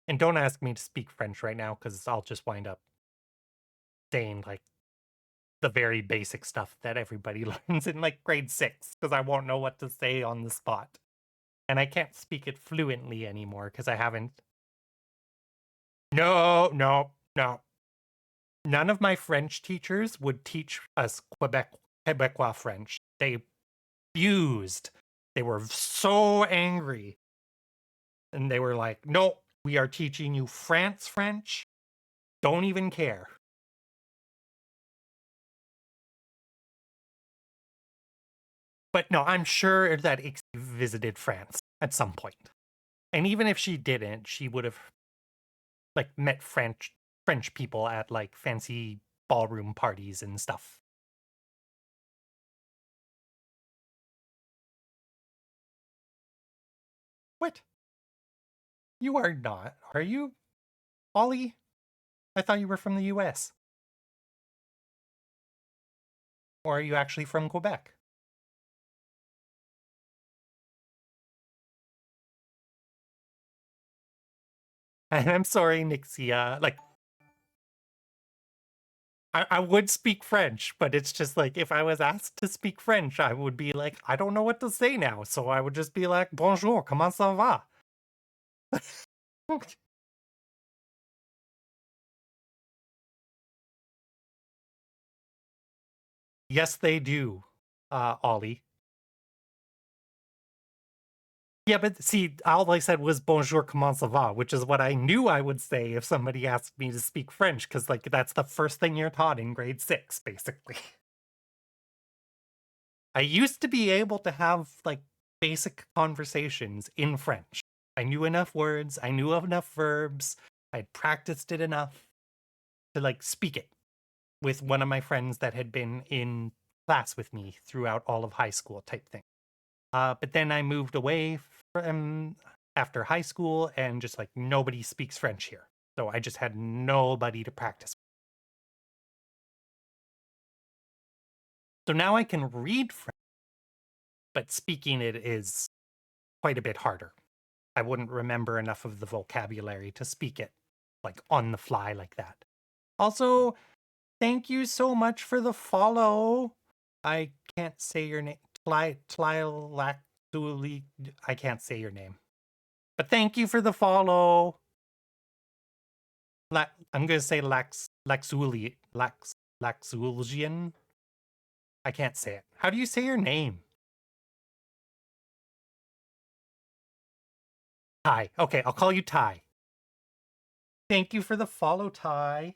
And don't ask me to speak French right now because I'll just wind up saying like the very basic stuff that everybody learns in like grade 6 because I won't know what to say on the spot. And I can't speak it fluently anymore because I haven't. No, no, no. None of my French teachers would teach us Quebecois French. They fused. They were so angry. And they were like, no, we are teaching you France French. Don't even care. But no, I'm sure that Ixie visited France at some point. And even if she didn't, she would have like met French people at like fancy ballroom parties and stuff. What? You are not, are you, Ollie? I thought you were from the US. Or are you actually from Quebec? And I'm sorry, Nixia. Like, I would speak French, but it's just like if I was asked to speak French, I would be like, I don't know what to say now. So I would just be like, bonjour, comment ça va? Yes, they do, Ollie. Yeah, but see, all I said was bonjour, comment ça va, which is what I knew I would say if somebody asked me to speak French, because like that's the first thing you're taught in grade 6, basically. I used to be able to have like basic conversations in French. I knew enough words, I knew enough verbs, I'd practiced it enough to like speak it with one of my friends that had been in class with me throughout all of high school type thing. But then I moved away from after high school and just like nobody speaks French here. So I just had nobody to practice with. So now I can read French, but speaking it is quite a bit harder. I wouldn't remember enough of the vocabulary to speak it like on the fly like that. Also, thank you so much for the follow. I can't say your name. Tlilacthuli. I can't say your name. But thank you for the follow. I'm going to say Laxulian. I can't say it. How do you say your name? Ty. Okay, I'll call you Ty. Thank you for the follow, Ty.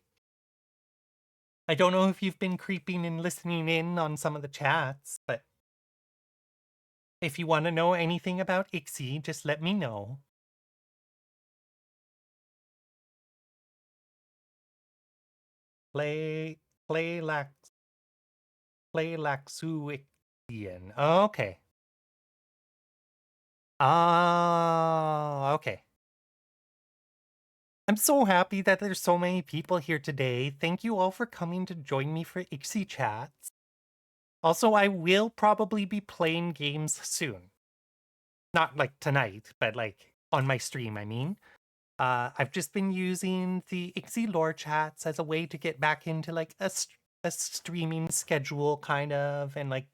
I don't know if you've been creeping and listening in on some of the chats, but if you want to know anything about Ixy, just let me know. Play, play lax, play laxuixian. Oh, okay. Ah, okay. I'm so happy that there's so many people here today. Thank you all for coming to join me for Ixy chats. Also, I will probably be playing games soon. Not like tonight, but like on my stream, I mean. I've just been using the Ixy lore chats as a way to get back into like a streaming schedule, kind of, and like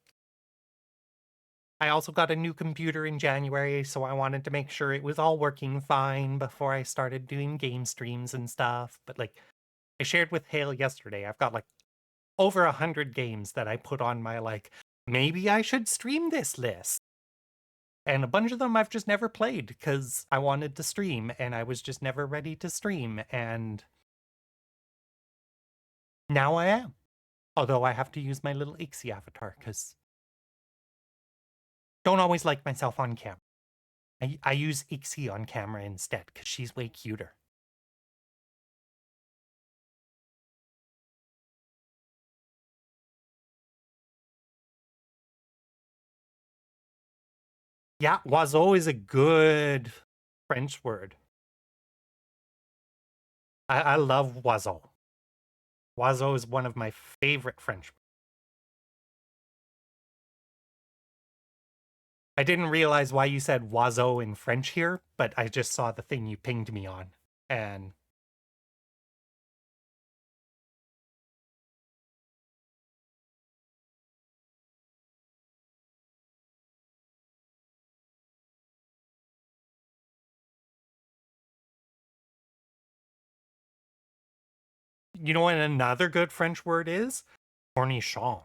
I also got a new computer in January, so I wanted to make sure it was all working fine before I started doing game streams and stuff. But like I shared with Hale yesterday, I've got like over 100 games that I put on my like maybe I should stream this list. And a bunch of them I've just never played because I wanted to stream and I was just never ready to stream. And now I am. Although I have to use my little Ixy avatar because don't always like myself on camera. I use Ixy on camera instead because she's way cuter. Yeah, oiseau is a good French word. I love oiseau. Oiseau is one of my favorite French words. I didn't realize why you said oiseau in French here, but I just saw the thing you pinged me on. And you know what another good French word is? Cornichon.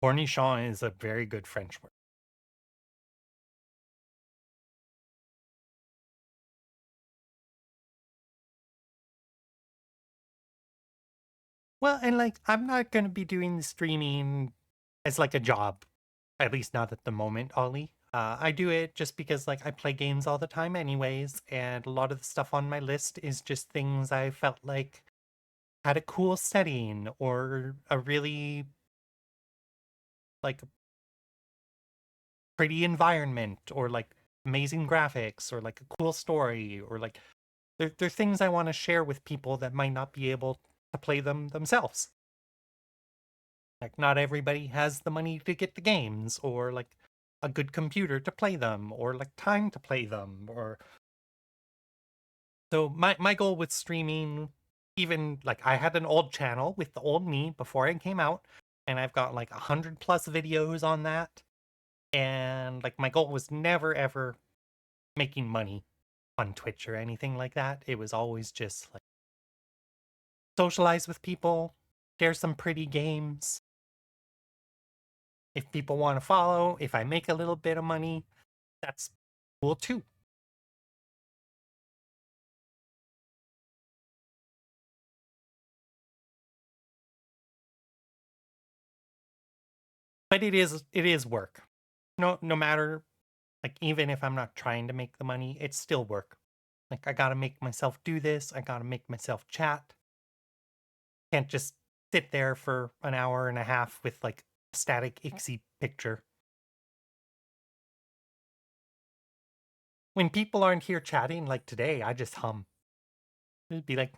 Cornichon is a very good French word. Well, and like I'm not going to be doing the streaming as like a job, at least not at the moment, Ollie. I do it just because like I play games all the time anyways, and a lot of the stuff on my list is just things I felt like had a cool setting or a really like pretty environment or like amazing graphics or like a cool story or like they're things I want to share with people that might not be able to play them themselves. Like not everybody has the money to get the games or like a good computer to play them or like time to play them or So my goal with streaming, even like I had an old channel with the old me before I came out, and I've got like 100+ videos on that. And like my goal was never ever making money on Twitch or anything like that. It was always just like socialize with people, share some pretty games. If people want to follow, if I make a little bit of money, that's cool too. But it is work. No matter, like, even if I'm not trying to make the money, it's still work. Like, I gotta make myself do this. I gotta make myself chat. Can't just sit there for an hour and a half with like a static Ixy picture. When people aren't here chatting, like today, I just hum. It'd be like,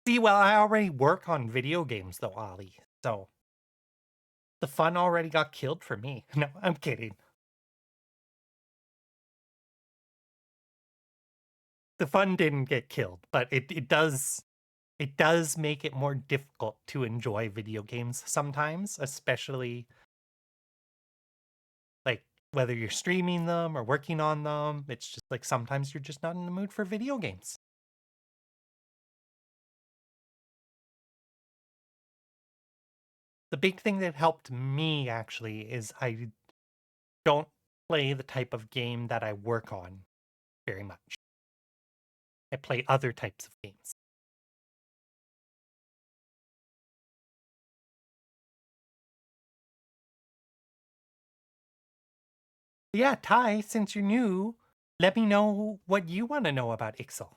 see, well, I already work on video games though, Ollie. So the fun already got killed for me. No, I'm kidding. The fun didn't get killed, but it does make it more difficult to enjoy video games sometimes, especially like whether you're streaming them or working on them. It's just like sometimes you're just not in the mood for video games. The big thing that helped me actually is I don't play the type of game that I work on very much. I play other types of games. Yeah, Ty, since you're new, let me know what you want to know about Ixel.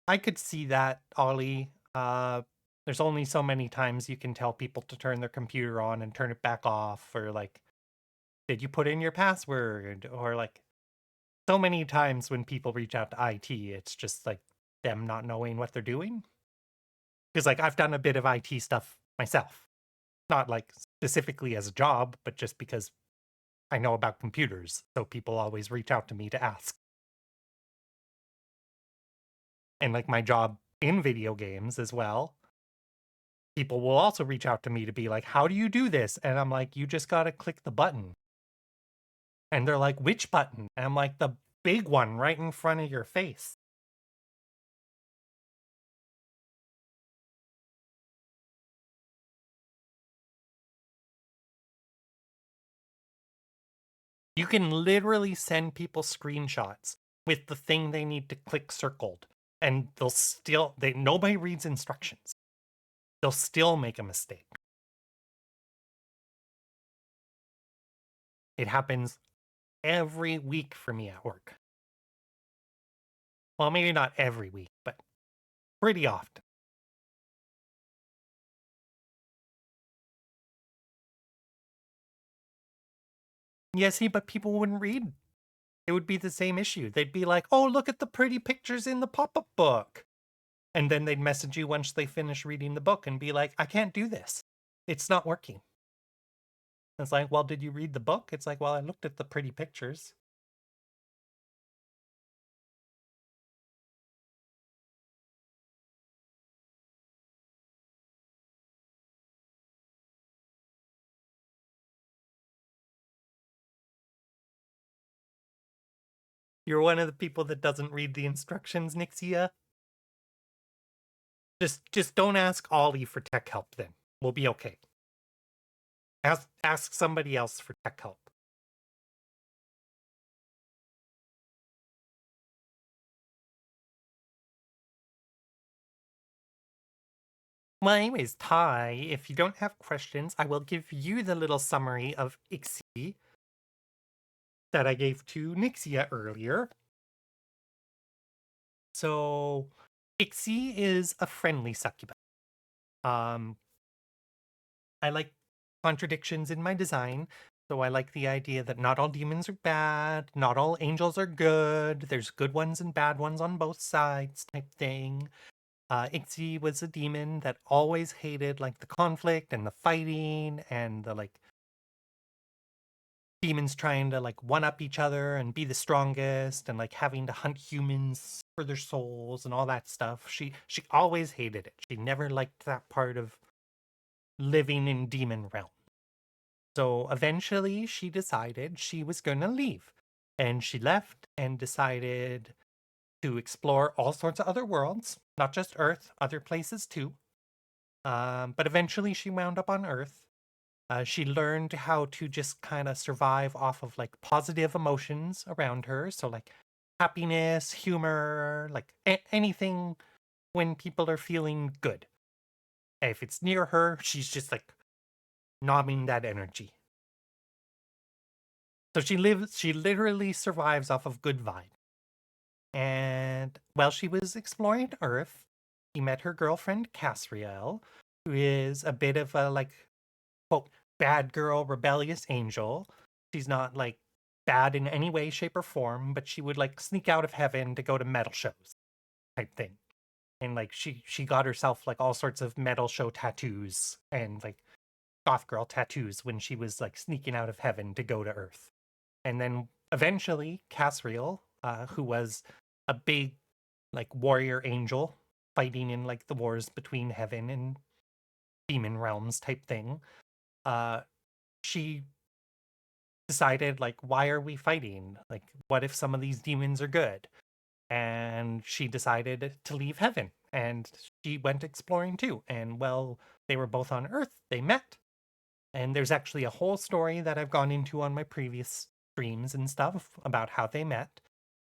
I could see that, Ollie. There's only so many times you can tell people to turn their computer on and turn it back off, or like, did you put in your password? Or like, so many times when people reach out to IT, it's just like them not knowing what they're doing. Because like I've done a bit of IT stuff myself, not like specifically as a job, but just because I know about computers. So people always reach out to me to ask. And like my job in video games as well, people will also reach out to me to be like, how do you do this? And I'm like, you just got to click the button. And they're like, which button? And I'm like, the big one right in front of your face. You can literally send people screenshots with the thing they need to click circled, and nobody reads instructions. They'll still make a mistake. It happens every week for me at work. Well, maybe not every week, but pretty often. Yeah, see, but people wouldn't read. It would be the same issue. They'd be like, oh, look at the pretty pictures in the pop-up book. And then they'd message you once they finish reading the book and be like, I can't do this. It's not working. It's like, well, did you read the book? It's like, well, I looked at the pretty pictures. You're one of the people that doesn't read the instructions, Nixia. Just don't ask Ollie for tech help then. We'll be okay. Ask somebody else for tech help. Well, anyways, Ty, if you don't have questions, I will give you the little summary of Ixie that I gave to Nixia earlier. So, Ixie is a friendly succubus. Um, I like contradictions in my design. So I like the idea that not all demons are bad, not all angels are good. There's good ones and bad ones on both sides, type thing. Ixy was a demon that always hated like the conflict and the fighting and the like demons trying to like one up each other and be the strongest and like having to hunt humans for their souls and all that stuff. She always hated it. She never liked that part of living in demon realm. So eventually she decided she was going to leave. And she left and decided to explore all sorts of other worlds, not just Earth, other places too. But eventually she wound up on Earth. She learned how to just kind of survive off of like positive emotions around her. So, like happiness, humor, like anything when people are feeling good. If it's near her, she's just like nomming that energy. So she literally survives off of good vibes. And while she was exploring Earth, she met her girlfriend Cassriel, who is a bit of a like quote bad girl, rebellious angel. She's not like bad in any way, shape, or form, but she would like sneak out of heaven to go to metal shows type thing. And like she got herself like all sorts of metal show tattoos and like goth girl tattoos when she was like sneaking out of heaven to go to Earth. And then eventually Cassriel, who was a big like warrior angel fighting in like the wars between heaven and demon realms type thing, uh she decided like why are we fighting, like what if some of these demons are good, and she decided to leave heaven and she went exploring too. And well, they were both on Earth, they met, and there's actually a whole story that I've gone into on my previous streams and stuff about how they met.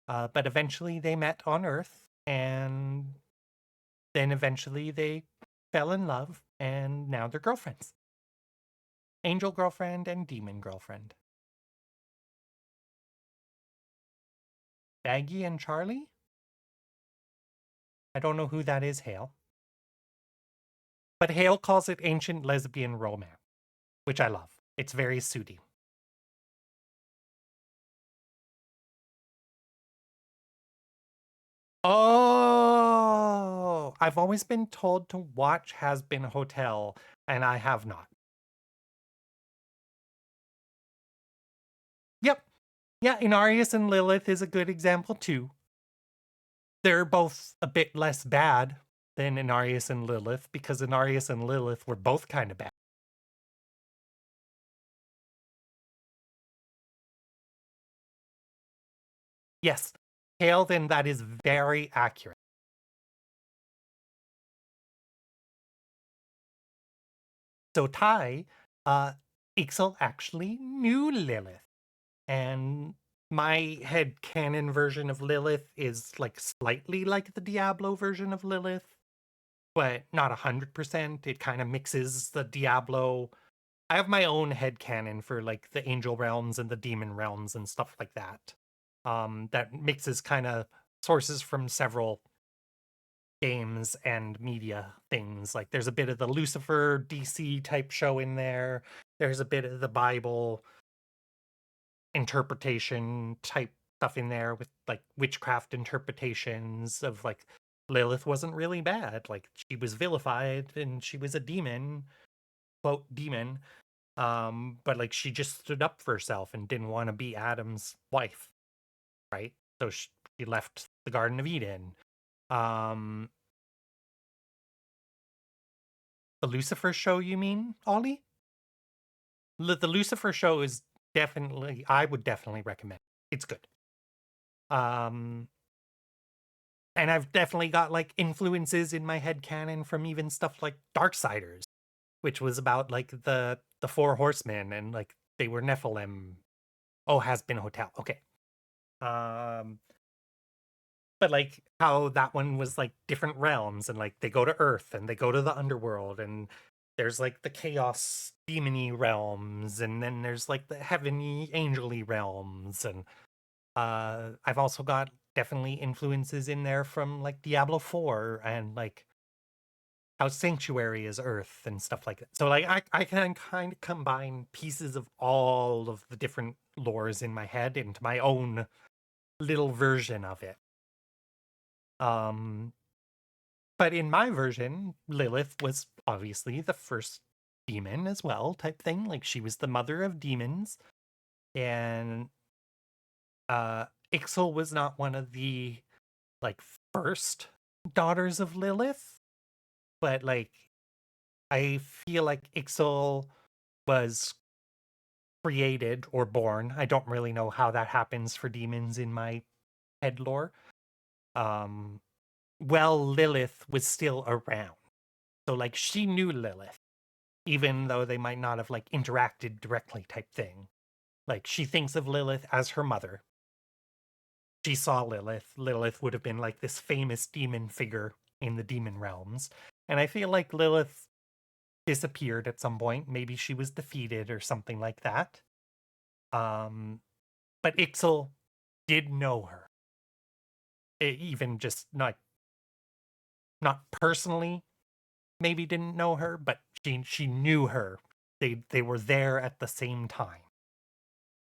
But eventually they met on Earth, and then eventually they fell in love, and now they're girlfriends. Angel girlfriend and demon girlfriend. Baggy and Charlie? I don't know who that is, Hale. But Hale calls it ancient lesbian romance, which I love. It's very sooty. Oh, I've always been told to watch Has Been Hotel, and I have not. Yep. Yeah, Inarius and Lilith is a good example too. They're both a bit less bad than Inarius and Lilith because Inarius and Lilith were both kind of bad. Yes, Hale, then that is very accurate. So Ty, Ixel actually knew Lilith. And my head canon version of Lilith is like slightly like the Diablo version of Lilith, but not 100%. It kind of mixes the Diablo. I have my own head canon for like the angel realms and the demon realms and stuff like that. That mixes kind of sources from several games and media things. Like there's a bit of the Lucifer DC type show in there. There's a bit of the Bible interpretation type stuff in there with like witchcraft interpretations of like Lilith wasn't really bad. Like she was vilified and she was a demon, quote demon. But like she just stood up for herself and didn't want to be Adam's wife, right? So she left the Garden of Eden. Um, the Lucifer show, you mean, Ollie? The Lucifer show is definitely, I would definitely recommend. It's good. Um, and I've definitely got like influences in my head canon from even stuff like Darksiders, which was about like the four horsemen and like they were Nephilim. Oh, Has Been Hotel. Okay. Um, but like how that one was like different realms and like they go to Earth and they go to the underworld and there's like the chaos demony realms and then there's like the heavenly angely realms. And I've also got definitely influences in there from like Diablo 4 and like how Sanctuary is Earth and stuff like that. So like I can kind of combine pieces of all of the different lores in my head into my own little version of it. Um But in my version, Lilith was obviously the first demon as well, type thing. Like she was the mother of demons. And Ixal was not one of the like first daughters of Lilith, but like I feel like Ixal was created or born. I don't really know how that happens for demons in my head lore. Um, well, Lilith was still around. So like she knew Lilith, even though they might not have like interacted directly type thing. Like she thinks of Lilith as her mother. She saw Lilith. Lilith would have been like this famous demon figure in the demon realms. And I feel like Lilith disappeared at some point. Maybe she was defeated or something like that. Um, but Ixal did know her. Even just not personally, maybe didn't know her, but she knew her. They were there at the same time.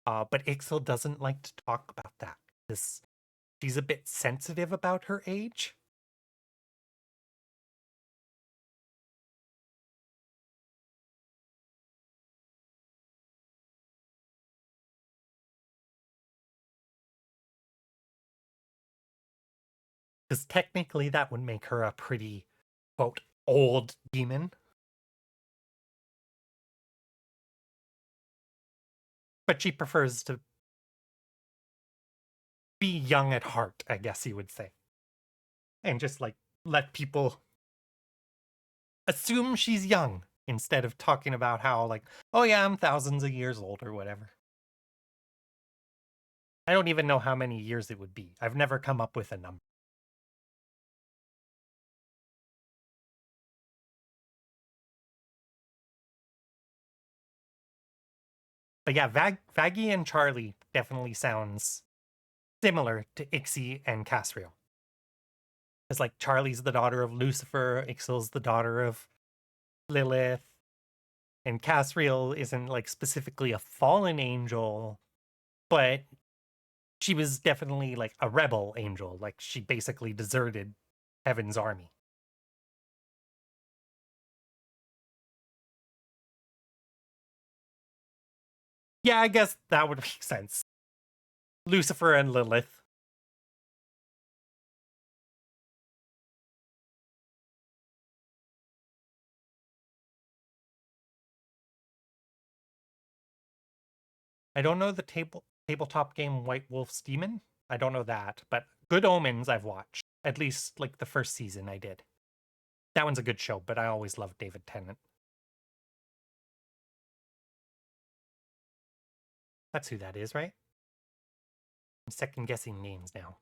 But Ixal doesn't like to talk about that because she's a bit sensitive about her age. Because technically that would make her a pretty, quote, old demon. But she prefers to be young at heart, I guess you would say. And just like let people assume she's young instead of talking about how, like, oh yeah, I'm thousands of years old or whatever. I don't even know how many years it would be. I've never come up with a number. But yeah, Vaggie and Charlie definitely sounds similar to Ixy and Cassriel. It's like Charlie's the daughter of Lucifer, Ixal's the daughter of Lilith, and Cassriel isn't like specifically a fallen angel, but she was definitely like a rebel angel. Like she basically deserted Heaven's army. Yeah, I guess that would make sense. Lucifer and Lilith. I don't know the tabletop game White Wolf's Demon. I don't know that, but Good Omens I've watched. At least like the first season I did. That one's a good show, but I always loved David Tennant. That's who that is, right? I'm second guessing names now.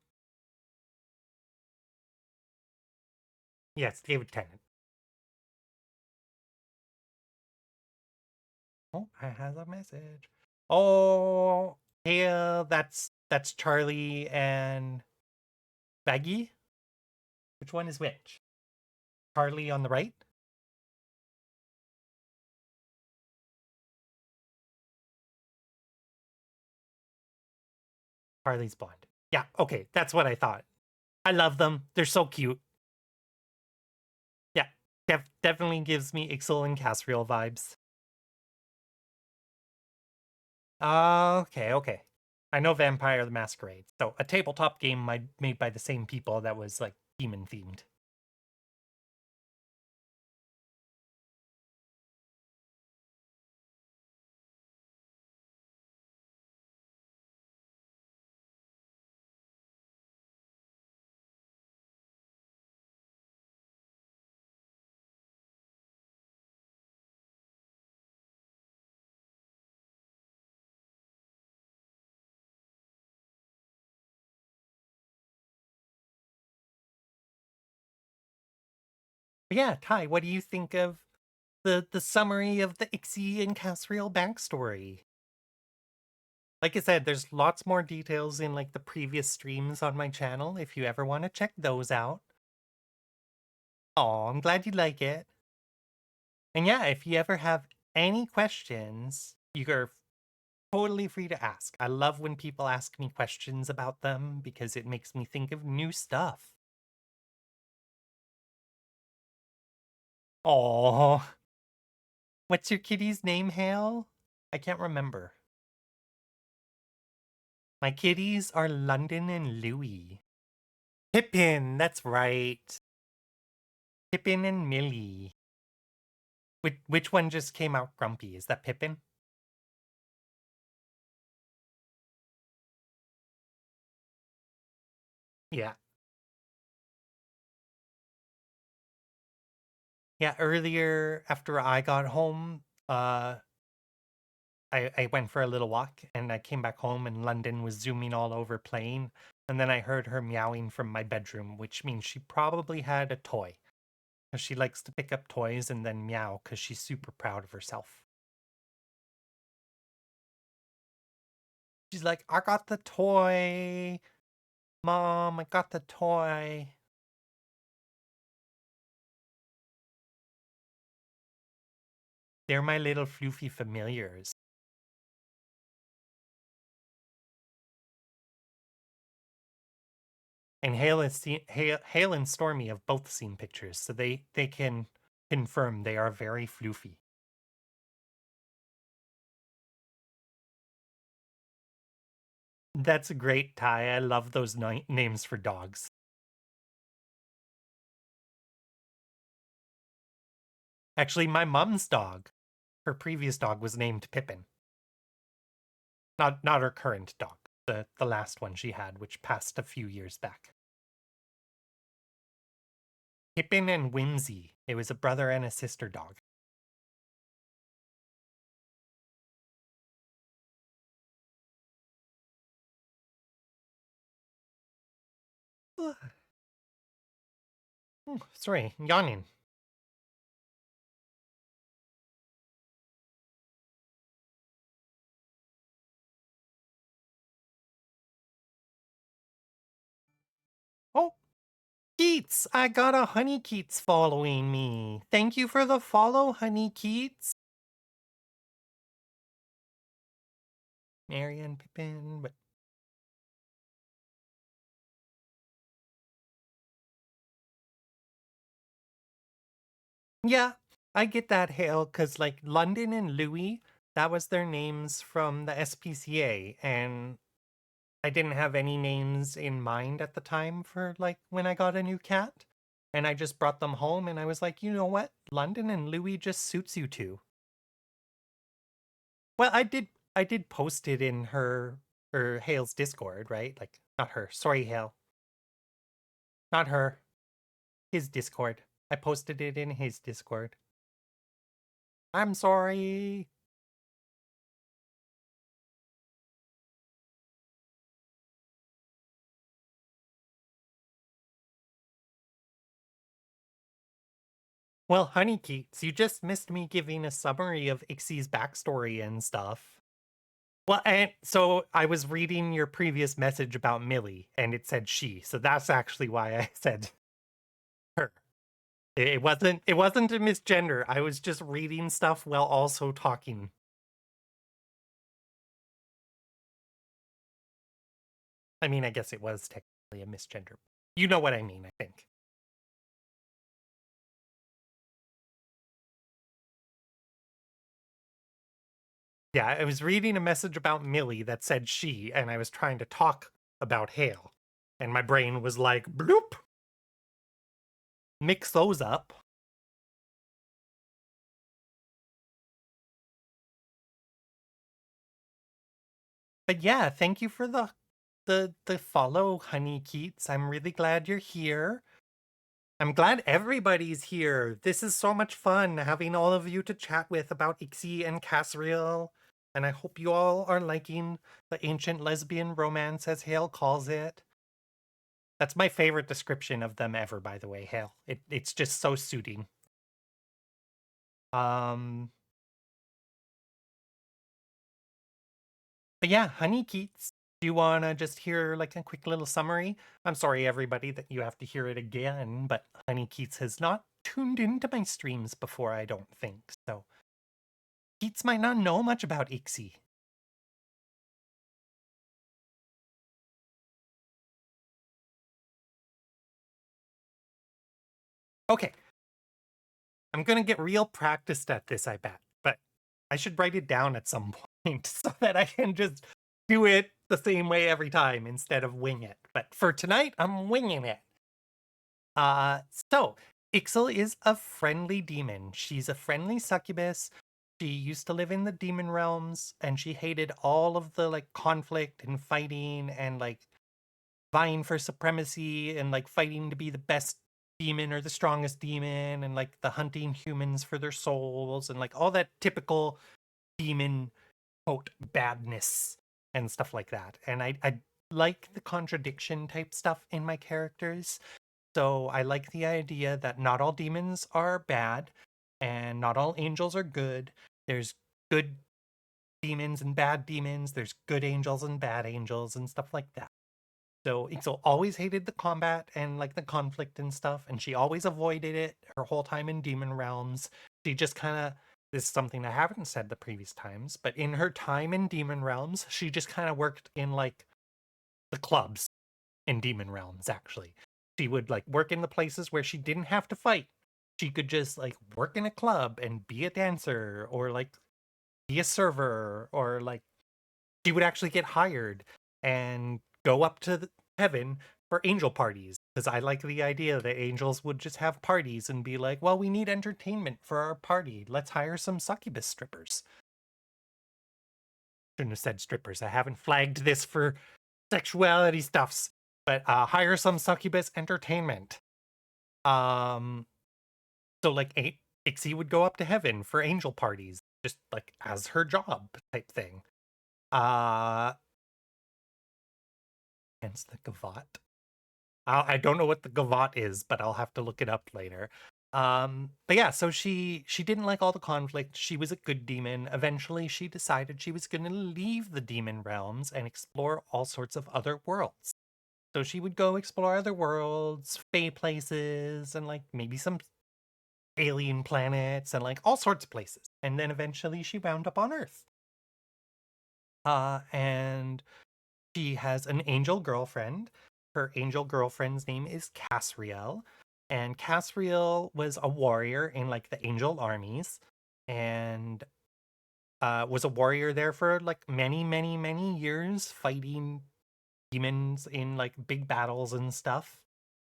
Yeah, it's David Tennant. Oh, I have a message. Oh, yeah, that's Charlie and Baggy. Which one is which? Charlie on the right? Charlie's blonde. Yeah, okay, that's what I thought. I love them. They're so cute. Yeah, definitely gives me Ixal and Cassriel vibes. Okay. I know Vampire the Masquerade. So a tabletop game made by the same people that was like demon themed. But yeah, Ty, what do you think of the summary of the Ixie and Cassriel backstory? Like I said, there's lots more details in like the previous streams on my channel if you ever want to check those out. Oh, I'm glad you like it. And yeah, if you ever have any questions, you're totally free to ask. I love when people ask me questions about them because it makes me think of new stuff. Oh, what's your kitty's name, Hale? I can't remember. My kitties are London and Louie. Pippin, that's right. Pippin and Millie. Which one just came out grumpy? Is that Pippin? Yeah. Yeah, earlier after I got home, I went for a little walk and I came back home and London was zooming all over playing. And then I heard her meowing from my bedroom, which means she probably had a toy. 'Cause she likes to pick up toys and then meow because she's super proud of herself. She's like, I got the toy. Mom, I got the toy. They're my little floofy familiars. And Hale and Stormy have both seen pictures, so they can confirm they are very floofy. That's a great tie. I love those names for dogs. Actually, my mom's dog, her previous dog was named Pippin. Not her current dog, the last one she had, which passed a few years back. Pippin and Whimsy. It was a brother and a sister dog. Sorry, yawning. Oh, Keats! I got a Honey Keats following me. Thank you for the follow, Honey Keats. Marion Pippin, but yeah, I get that, Hale, because like London and Louis, that was their names from the SPCA, and I didn't have any names in mind at the time for like when I got a new cat. And I just brought them home and I was like, you know what? London and Louis just suits you two. Well, I did post it in her Hale's Discord, right? Like not her. Sorry, Hale. Not her. His Discord. I posted it in his Discord. I'm sorry. Well, Honey Keats, you just missed me giving a summary of Ixie's backstory and stuff. Well, and so I was reading your previous message about Millie, and it said she, so that's actually why I said her. It wasn't a misgender. I was just reading stuff while also talking. I mean, I guess it was technically a misgender. You know what I mean, I think. Yeah, I was reading a message about Millie that said she, and I was trying to talk about Hale. And my brain was like, bloop, mix those up. But yeah, thank you for the follow, Honey Keats. I'm really glad you're here. I'm glad everybody's here. This is so much fun having all of you to chat with about Ixy and Cassriel. And I hope you all are liking the ancient lesbian romance, as Hale calls it. That's my favorite description of them ever, by the way, Hale. It's just so suiting. Um, but yeah, Honey Keats. Do you want to just hear like a quick little summary? I'm sorry, everybody, that you have to hear it again, but Honey Keats has not tuned into my streams before, I don't think. So Keats might not know much about Ixie. Okay, I'm gonna get real practiced at this, I bet. But I should write it down at some point so that I can just do it the same way every time instead of wing it. But for tonight, I'm winging it. Uh, so Ixyl is a friendly demon. She's a friendly succubus. She used to live in the demon realms, and she hated all of the like conflict and fighting and like vying for supremacy and like fighting to be the best demon or the strongest demon and like the hunting humans for their souls and like all that typical demon quote badness and stuff like that. And I like the contradiction type stuff in my characters. So I like the idea that not all demons are bad and not all angels are good. There's good demons and bad demons. There's good angels and bad angels and stuff like that. So Ixo always hated the combat and like the conflict and stuff, and she always avoided it her whole time in demon realms. She just kind of, this is something I haven't said the previous times, but in her time in demon realms, she just kind of worked in like the clubs in demon realms, actually. She would like work in the places where she didn't have to fight. She could just like work in a club and be a dancer or like be a server or like she would actually get hired and go up to heaven for angel parties because I like the idea that angels would just have parties and be like, well, we need entertainment for our party. Let's hire some succubus strippers. Shouldn't have said strippers. I haven't flagged this for sexuality stuffs, but hire some succubus entertainment. Um, so like Ixie would go up to heaven for angel parties, just like as her job type thing. Uh, hence the gavotte. I don't know what the gavotte is, but I'll have to look it up later. But yeah, so she didn't like all the conflict. She was a good demon. Eventually, she decided she was going to leave the demon realms and explore all sorts of other worlds. So she would go explore other worlds, fae places, and like maybe some alien planets and like all sorts of places. And then eventually she wound up on Earth. And she has an angel girlfriend. Her angel girlfriend's name is Cassriel. And Cassriel was a warrior in like the angel armies and was a warrior there for like many, many, many years, fighting demons in like big battles and stuff.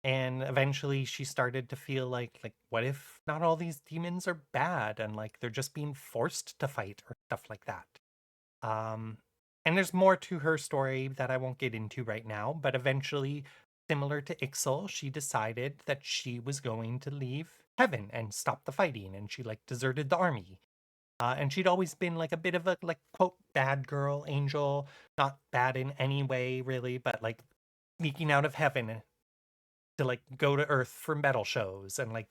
And eventually she started to feel like what if not all these demons are bad and like they're just being forced to fight or stuff like that. Um, and there's more to her story that I won't get into right now, but eventually, similar to Ixyl, she decided that she was going to leave heaven and stop the fighting, and she like deserted the army. And she'd always been like a bit of a like quote bad girl angel, not bad in any way really, but like sneaking out of heaven to like go to Earth for metal shows and like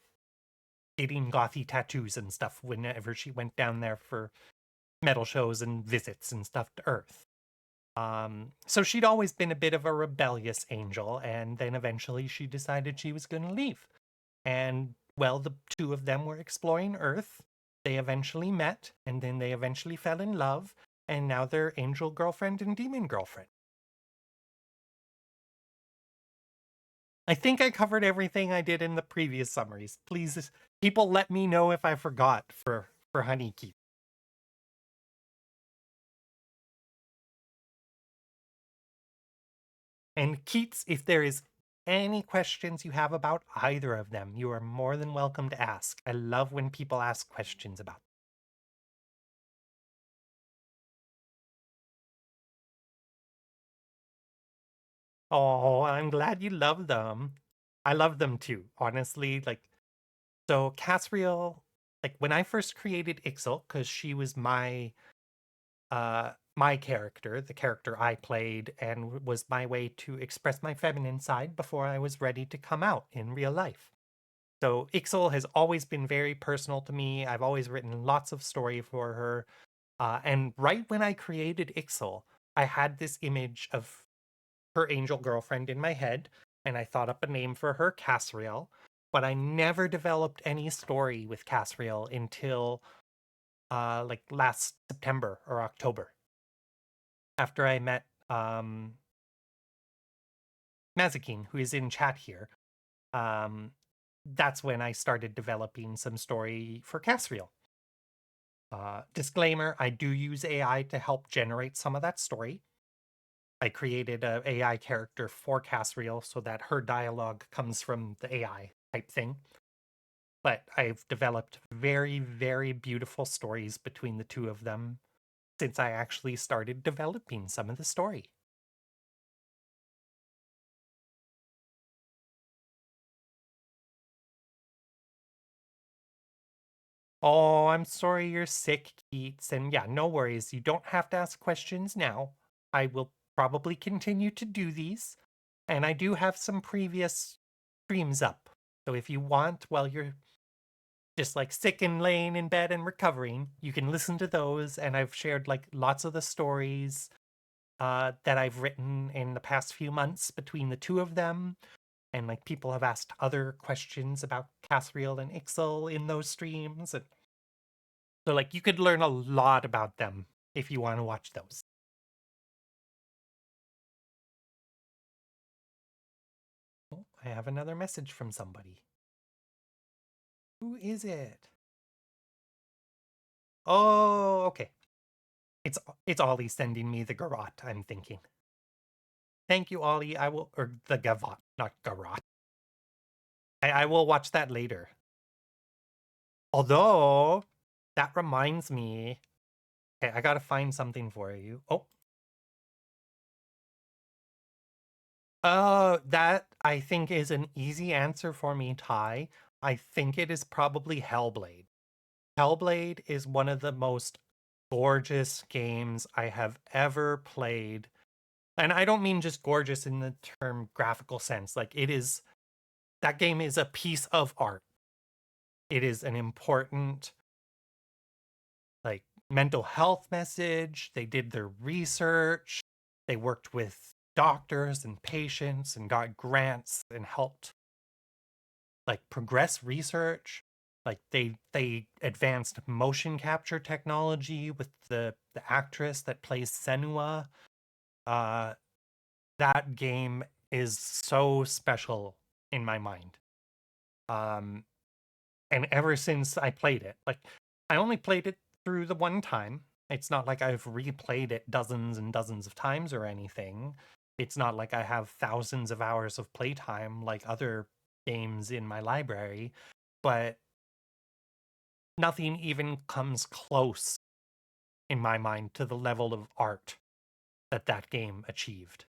getting gothy tattoos and stuff whenever she went down there for metal shows and visits and stuff to Earth. So she'd always been a bit of a rebellious angel, and then eventually she decided she was going to leave. And well, the two of them were exploring Earth. They eventually met, and then they eventually fell in love, and now they're angel girlfriend and demon girlfriend. I think I covered everything I did in the previous summaries. Please, people, let me know if I forgot for Honey Keith. And Keats, if there is any questions you have about either of them, you are more than welcome to ask. I love when people ask questions about them. Oh, I'm glad you love them. I love them too, honestly. Like, so Cassriel, like when I first created Ixyl, because she was my character, the character I played, and was my way to express my feminine side before I was ready to come out in real life. So Ixyl has always been very personal to me. I've always written lots of story for her. And right when I created Ixyl, I had this image of her angel girlfriend in my head, and I thought up a name for her, Cassriel. But I never developed any story with Cassriel until like last September or October, after I met Mazikeen, who is in chat here. Um, that's when I started developing some story for Cassriel. Disclaimer, I do use AI to help generate some of that story. I created a AI character for Cassriel so that her dialogue comes from the AI type thing. But I've developed very, very beautiful stories between the two of them since I actually started developing some of the story. Oh, I'm sorry you're sick, Keats. And yeah, no worries. You don't have to ask questions now. I will probably continue to do these. And I do have some previous streams up. So if you want, while you're just like sick and laying in bed and recovering, you can listen to those. And I've shared like lots of the stories that I've written in the past few months between the two of them. And like people have asked other questions about Cassriel and Ixyl in those streams. And so like you could learn a lot about them if you want to watch those. Oh, I have another message from somebody. Who is it? Oh, okay. It's Ollie sending me the garrote, I'm thinking. Thank you, Ollie. I will, or the gavotte, not garrote. I will watch that later. Although, that reminds me. Okay, I gotta find something for you. That I think is an easy answer for me, Ty. I think it is probably Hellblade. Hellblade is one of the most gorgeous games I have ever played. And I don't mean just gorgeous in the term graphical sense. Like it is, that game is a piece of art. It is an important, like, mental health message. They did their research. They worked with doctors and patients and got grants and helped like progress research. Like they advanced motion capture technology with the actress that plays Senua. Uh that game is so special in my mind. Um and ever since I played it, like I only played it through the one time. It's not like I've replayed it dozens and dozens of times or anything. It's not like I have thousands of hours of playtime like other games in my library, but nothing even comes close in my mind to the level of art that that game achieved.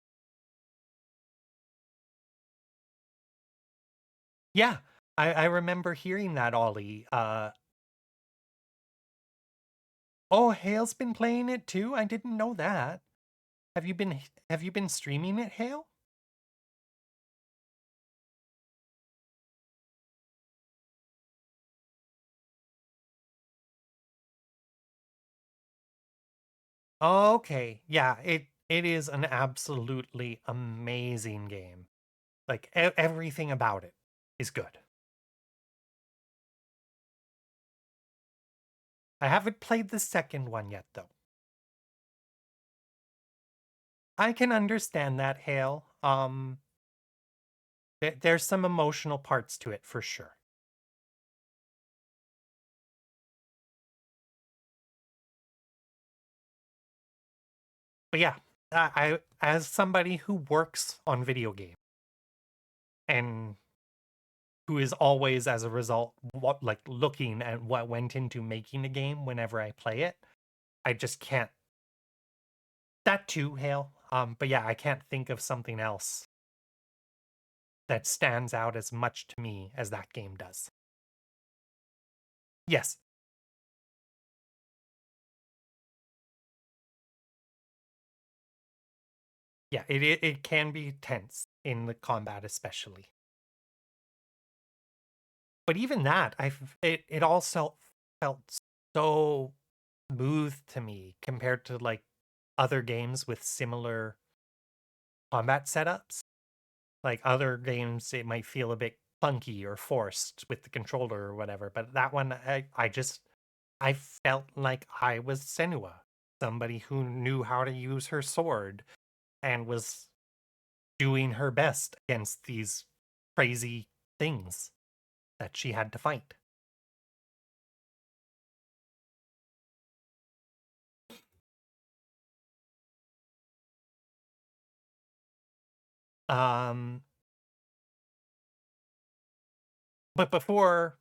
Yeah, I remember hearing that, Ollie. Oh, Hale's been playing it too? I didn't know that. Have you been streaming it, Hale? Okay. Yeah, it is an absolutely amazing game. Like everything about it is good. I haven't played the second one yet though. I can understand that, Hale. There's some emotional parts to it for sure. But yeah, I as somebody who works on video games and who is always as a result what like looking at what went into making a game whenever I play it, I just can't. That too, Hale. But yeah, I can't think of something else that stands out as much to me as that game does. Yes, yeah, it can be tense in the combat especially. But even that, it also felt so smooth to me compared to like other games with similar combat setups. Like other games, it might feel a bit clunky or forced with the controller or whatever. But that one, I felt like I was Senua, somebody who knew how to use her sword and was doing her best against these crazy things. that she had to fight. Um, but before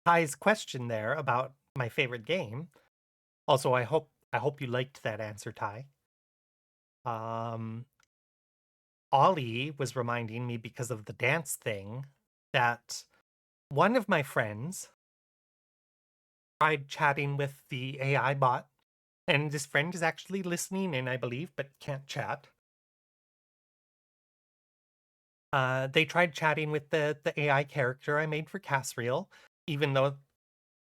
Ty's question there about my favorite game, also I hope you liked that answer, Ty. Um, Ollie was reminding me because of the dance thing that one of my friends tried chatting with the AI bot, and this friend is actually listening in, I believe, but can't chat. They tried chatting with the AI character I made for Cassriel, even though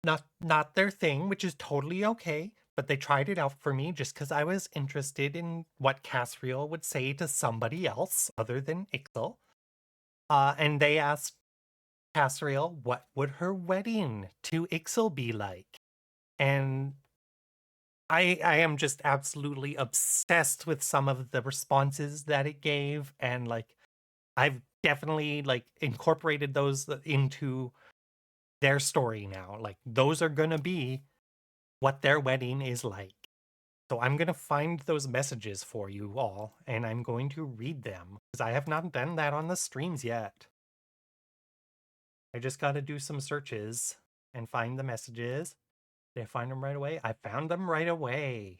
not their thing, which is totally okay. But they tried it out for me just because I was interested in what Cassriel would say to somebody else other than Ixel. And they asked Cassriel what would her wedding to Ixel be like. And I am just absolutely obsessed with some of the responses that it gave, and like I've definitely like incorporated those into their story now. Like those are gonna be what their wedding is like. So I'm gonna find those messages for you all, and I'm going to read them because I have not done that on the streams yet. I just got to do some searches and find the messages. Did I find them right away? I found them right away.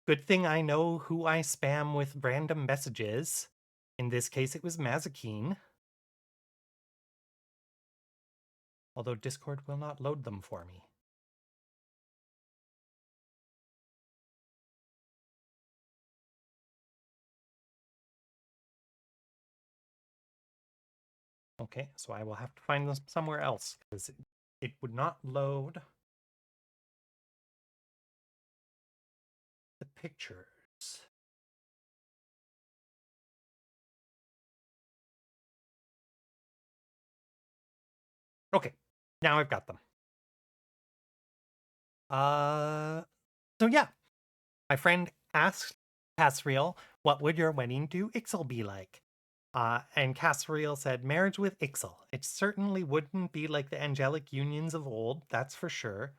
Good thing I know who I spam with random messages. In this case, it was Mazikeen. Although Discord will not load them for me. Okay, so I will have to find them somewhere else because it would not load the pictures. Okay, now I've got them. So yeah, my friend asked Cassriel, what would your wedding to Ixel be like? And Cassriel said, marriage with Ixel. It certainly wouldn't be like the angelic unions of old, that's for sure.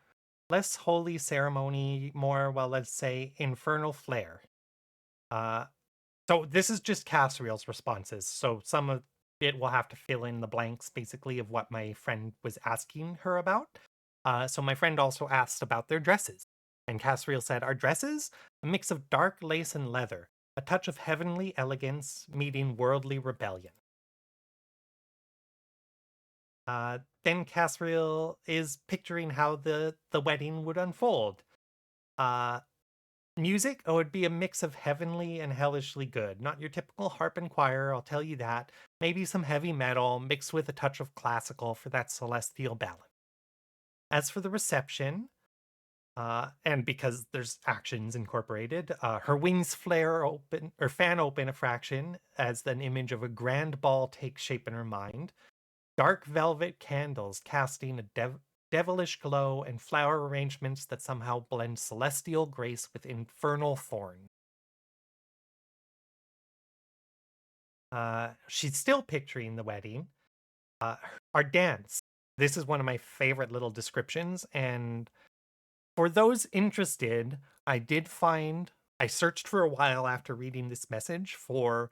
Less holy ceremony, more, well, let's say, infernal flair. Uh, so this is just Cassriel's responses. So some of it will have to fill in the blanks, basically, of what my friend was asking her about. So my friend also asked about their dresses. And Cassriel said, our dresses? A mix of dark lace and leather, a touch of heavenly elegance meeting worldly rebellion. Then Cassriel is picturing how the wedding would unfold. Uh, Music, oh, it'd be a mix of heavenly and hellishly good. Not your typical harp and choir, I'll tell you that. Maybe some heavy metal mixed with a touch of classical for that celestial balance. As for the reception, and because there's actions incorporated, her wings flare open or fan open a fraction as an image of a grand ball takes shape in her mind. Dark velvet candles casting a devilish glow and flower arrangements that somehow blend celestial grace with infernal thorns. She's still picturing the wedding. Uh, our dance. This is one of my favorite little descriptions. And for those interested, I searched for a while after reading this message for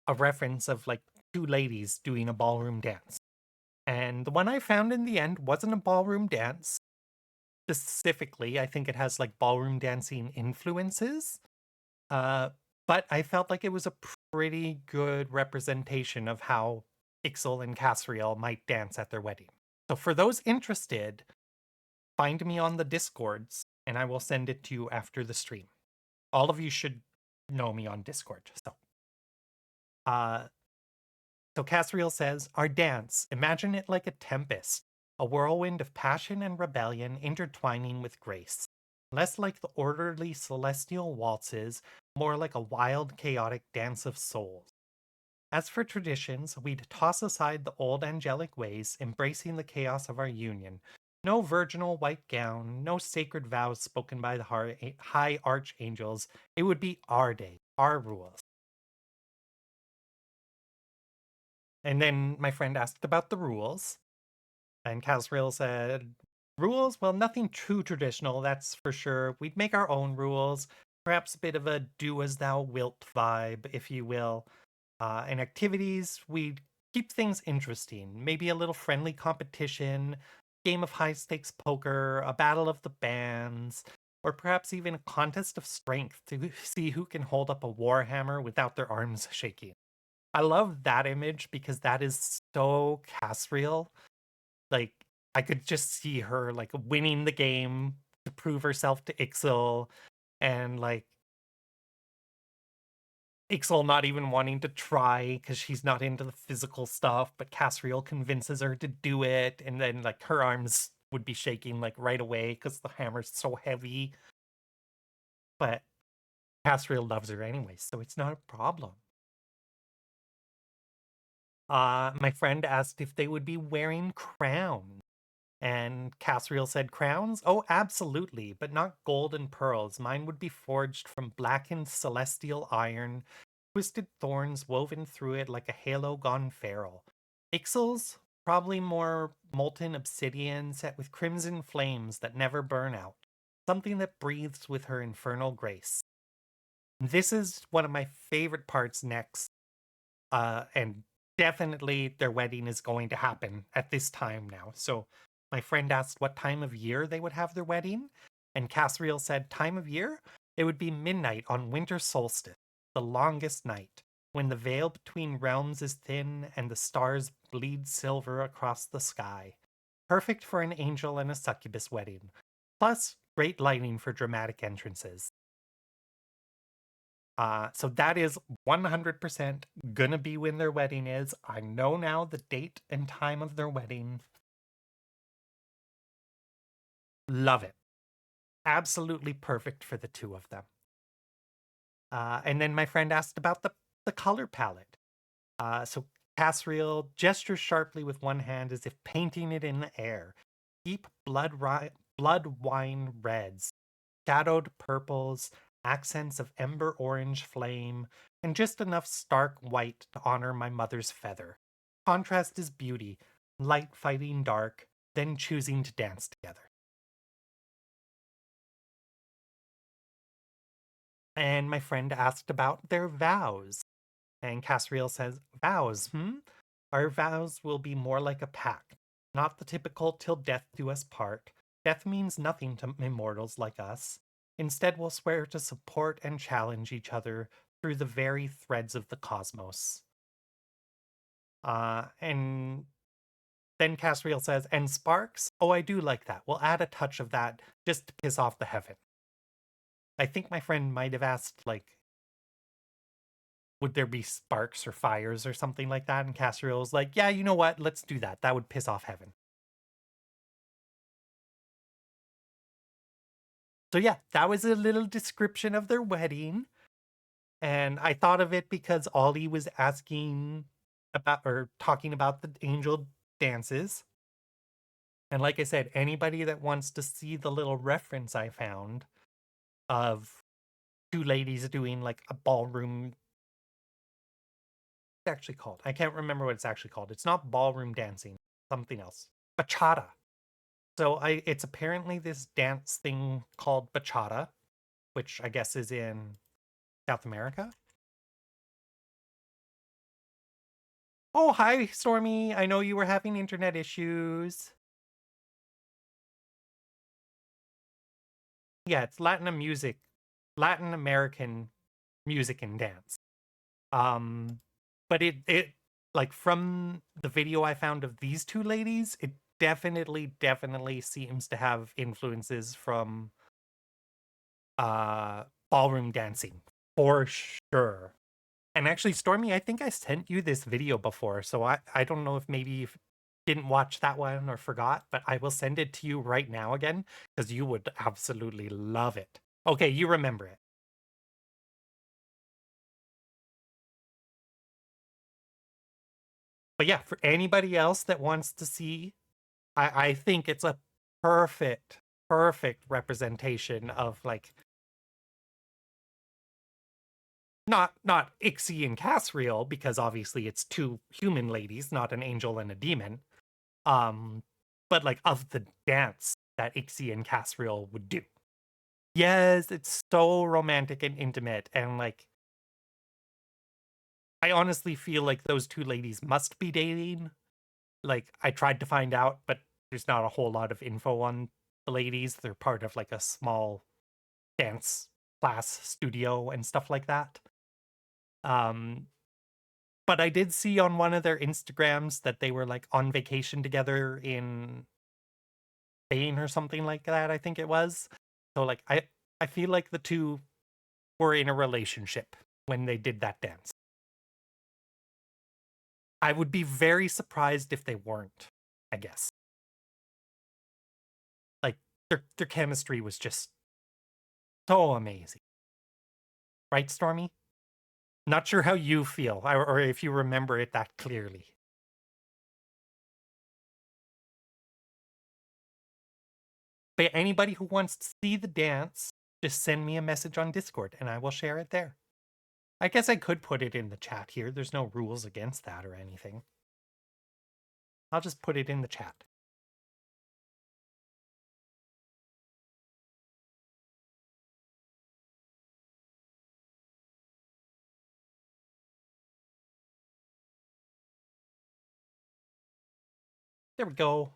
a reference of like two ladies doing a ballroom dance. And the one I found in the end wasn't a ballroom dance. Specifically, I think it has like ballroom dancing influences. Uh, but I felt like it was a pretty good representation of how Ixel and Cassriel might dance at their wedding. So for those interested, find me on the Discords and I will send it to you after the stream. All of you should know me on Discord. Uh, so Cassriel says, our dance, imagine it like a tempest, a whirlwind of passion and rebellion intertwining with grace. Less like the orderly celestial waltzes, more like a wild, chaotic dance of souls. As for traditions, we'd toss aside the old angelic ways, embracing the chaos of our union. No virginal white gown, no sacred vows spoken by the high archangels. It would be our day, our rules. And then my friend asked about the rules, and Casriel said, rules? Well, nothing too traditional, that's for sure. We'd make our own rules, perhaps a bit of a do as thou wilt vibe, if you will. And activities, we'd keep things interesting. Maybe a little friendly competition, game of high stakes poker, a battle of the bands, or perhaps even a contest of strength to see who can hold up a warhammer without their arms shaking. I love that image because that is so Casriel. Like, I could just see her like winning the game to prove herself to Ixel, and like Ixel not even wanting to try because she's not into the physical stuff, but Casriel convinces her to do it, and then like her arms would be shaking like right away because the hammer's so heavy. But Casriel loves her anyway, so it's not a problem. My friend asked if they would be wearing crowns. And Casriel said, crowns? Oh, absolutely, but not gold and pearls. Mine would be forged from blackened celestial iron, twisted thorns woven through it like a halo gone feral. Ixel's? Probably more molten obsidian set with crimson flames that never burn out. Something that breathes with her infernal grace. This is one of my favorite parts next, and definitely their wedding is going to happen at this time now. So my friend asked what time of year they would have their wedding, and Casriel said, time of year? It would be midnight on winter solstice, the longest night, when the veil between realms is thin and the stars bleed silver across the sky. Perfect for an angel and a succubus wedding. Plus, great lighting for dramatic entrances. So that is 100% gonna be when their wedding is. I know now the date and time of their wedding. Love it. Absolutely perfect for the two of them. And then my friend asked about the color palette. So Casriel gestures sharply with one hand as if painting it in the air. Deep blood wine reds, shadowed purples, accents of ember orange flame, and just enough stark white to honor my mother's feather. Contrast is beauty, light fighting dark, then choosing to dance together. And my friend asked about their vows. And Casriel says, vows, hmm? Our vows will be more like a pact, not the typical till death do us part. Death means nothing to immortals like us. Instead, we'll swear to support and challenge each other through the very threads of the cosmos. And then Casriel says, and sparks? Oh, I do like that. We'll add a touch of that just to piss off the heaven. I think my friend might have asked, like, would there be sparks or fires or something like that? And Casriel was like, yeah, you know what? Let's do that. That would piss off heaven. So yeah, that was a little description of their wedding. And I thought of it because Ollie was asking about or talking about the angel dances. And like I said, anybody that wants to see the little reference I found of two ladies doing like a ballroom, it's actually called. I can't remember what it's actually called. It's not ballroom dancing, something else. Bachata. So it's apparently this dance thing called bachata, which I guess is in South America. Oh, hi, Stormy. I know you were having internet issues. Yeah, it's Latin American music and dance. Um, but it like from the video I found of these two ladies, it definitely seems to have influences from ballroom dancing for sure. And actually, Stormy, I think I sent you this video before, so I don't know if maybe you didn't watch that one or forgot, but I will send it to you right now again because you would absolutely love it. Okay, you remember it. But yeah, for anybody else that wants to see, I think it's a perfect representation of like not Ixy and Cassriel, because obviously it's two human ladies, not an angel and a demon. Um, but like of the dance that Ixy and Cassriel would do. Yes, it's so romantic and intimate, and like I honestly feel like those two ladies must be dating. Like I tried to find out, but there's not a whole lot of info on the ladies. They're part of like a small dance class studio and stuff like that. Um, but I did see on one of their Instagrams that they were like on vacation together in Spain or something like that, I think it was. So like I feel like the two were in a relationship when they did that dance. I would be very surprised if they weren't, I guess. Like their chemistry was just so amazing. Right, Stormy? Not sure how you feel or if you remember it that clearly. But anybody who wants to see the dance, just send me a message on Discord and I will share it there. I guess I could put it in the chat here. There's no rules against that or anything. I'll just put it in the chat. There we go.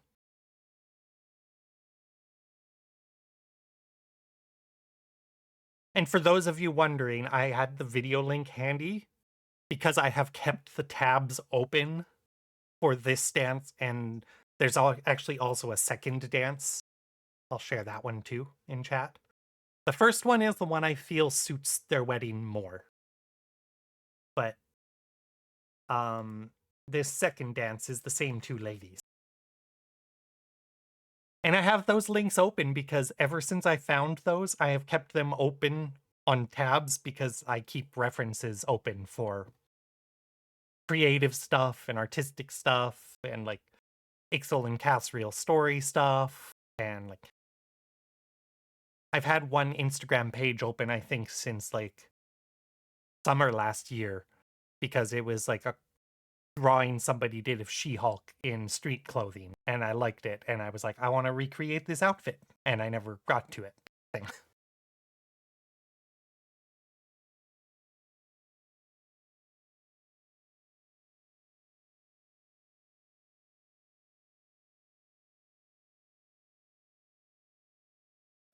And for those of you wondering, I had the video link handy because I have kept the tabs open for this dance, and there's actually also a second dance. I'll share that one too in chat. The first one is the one I feel suits their wedding more. But this second dance is the same two ladies. And I have those links open because ever since I found those, I have kept them open on tabs because I keep references open for creative stuff and artistic stuff and like Ixy and Cassriel story stuff. And like I've had one Instagram page open, I think, since like summer last year because it was like a drawing somebody did of She-Hulk in street clothing, and I liked it, and I was like, I want to recreate this outfit, and I never got to it. Thing.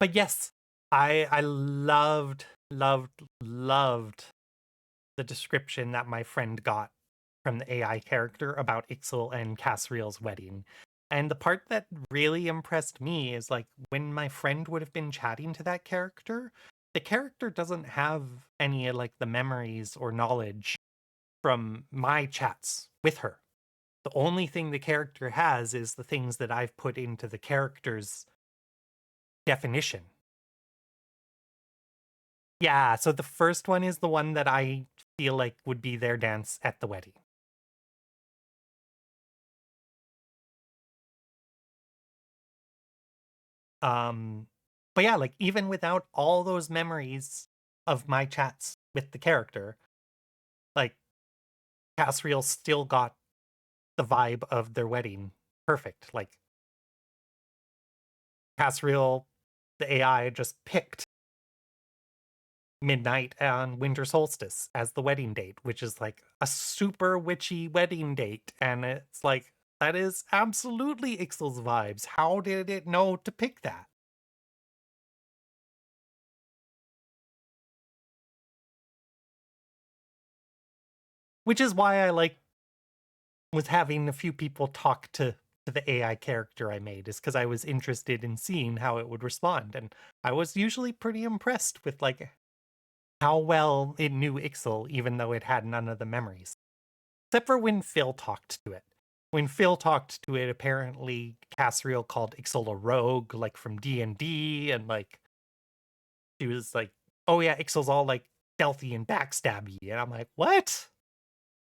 But yes, I loved the description that my friend got from the AI character about Ixy and Cassriel's wedding. And the part that really impressed me is like when my friend would have been chatting to that character, the character doesn't have any like the memories or knowledge from my chats with her. The only thing the character has is the things that I've put into the character's definition. Yeah, so the first one is the one that I feel like would be their dance at the wedding. Um, but yeah, like even without all those memories of my chats with the character, like Cassriel still got the vibe of their wedding perfect. Like Cassriel, the AI just picked midnight on winter solstice as the wedding date, which is like a super witchy wedding date. And it's like, that is absolutely Ixy's vibes. How did it know to pick that? Which is why I like was having a few people talk to the AI character I made, is because I was interested in seeing how it would respond. And I was usually pretty impressed with like how well it knew Ixy, even though it had none of the memories. Except for when Phil talked to it. When Phil talked to it, apparently Cassriel called Ixy a rogue, like from D&D, and like she was like, "Oh yeah, Ixy's all like stealthy and backstabby," and I'm like, "What?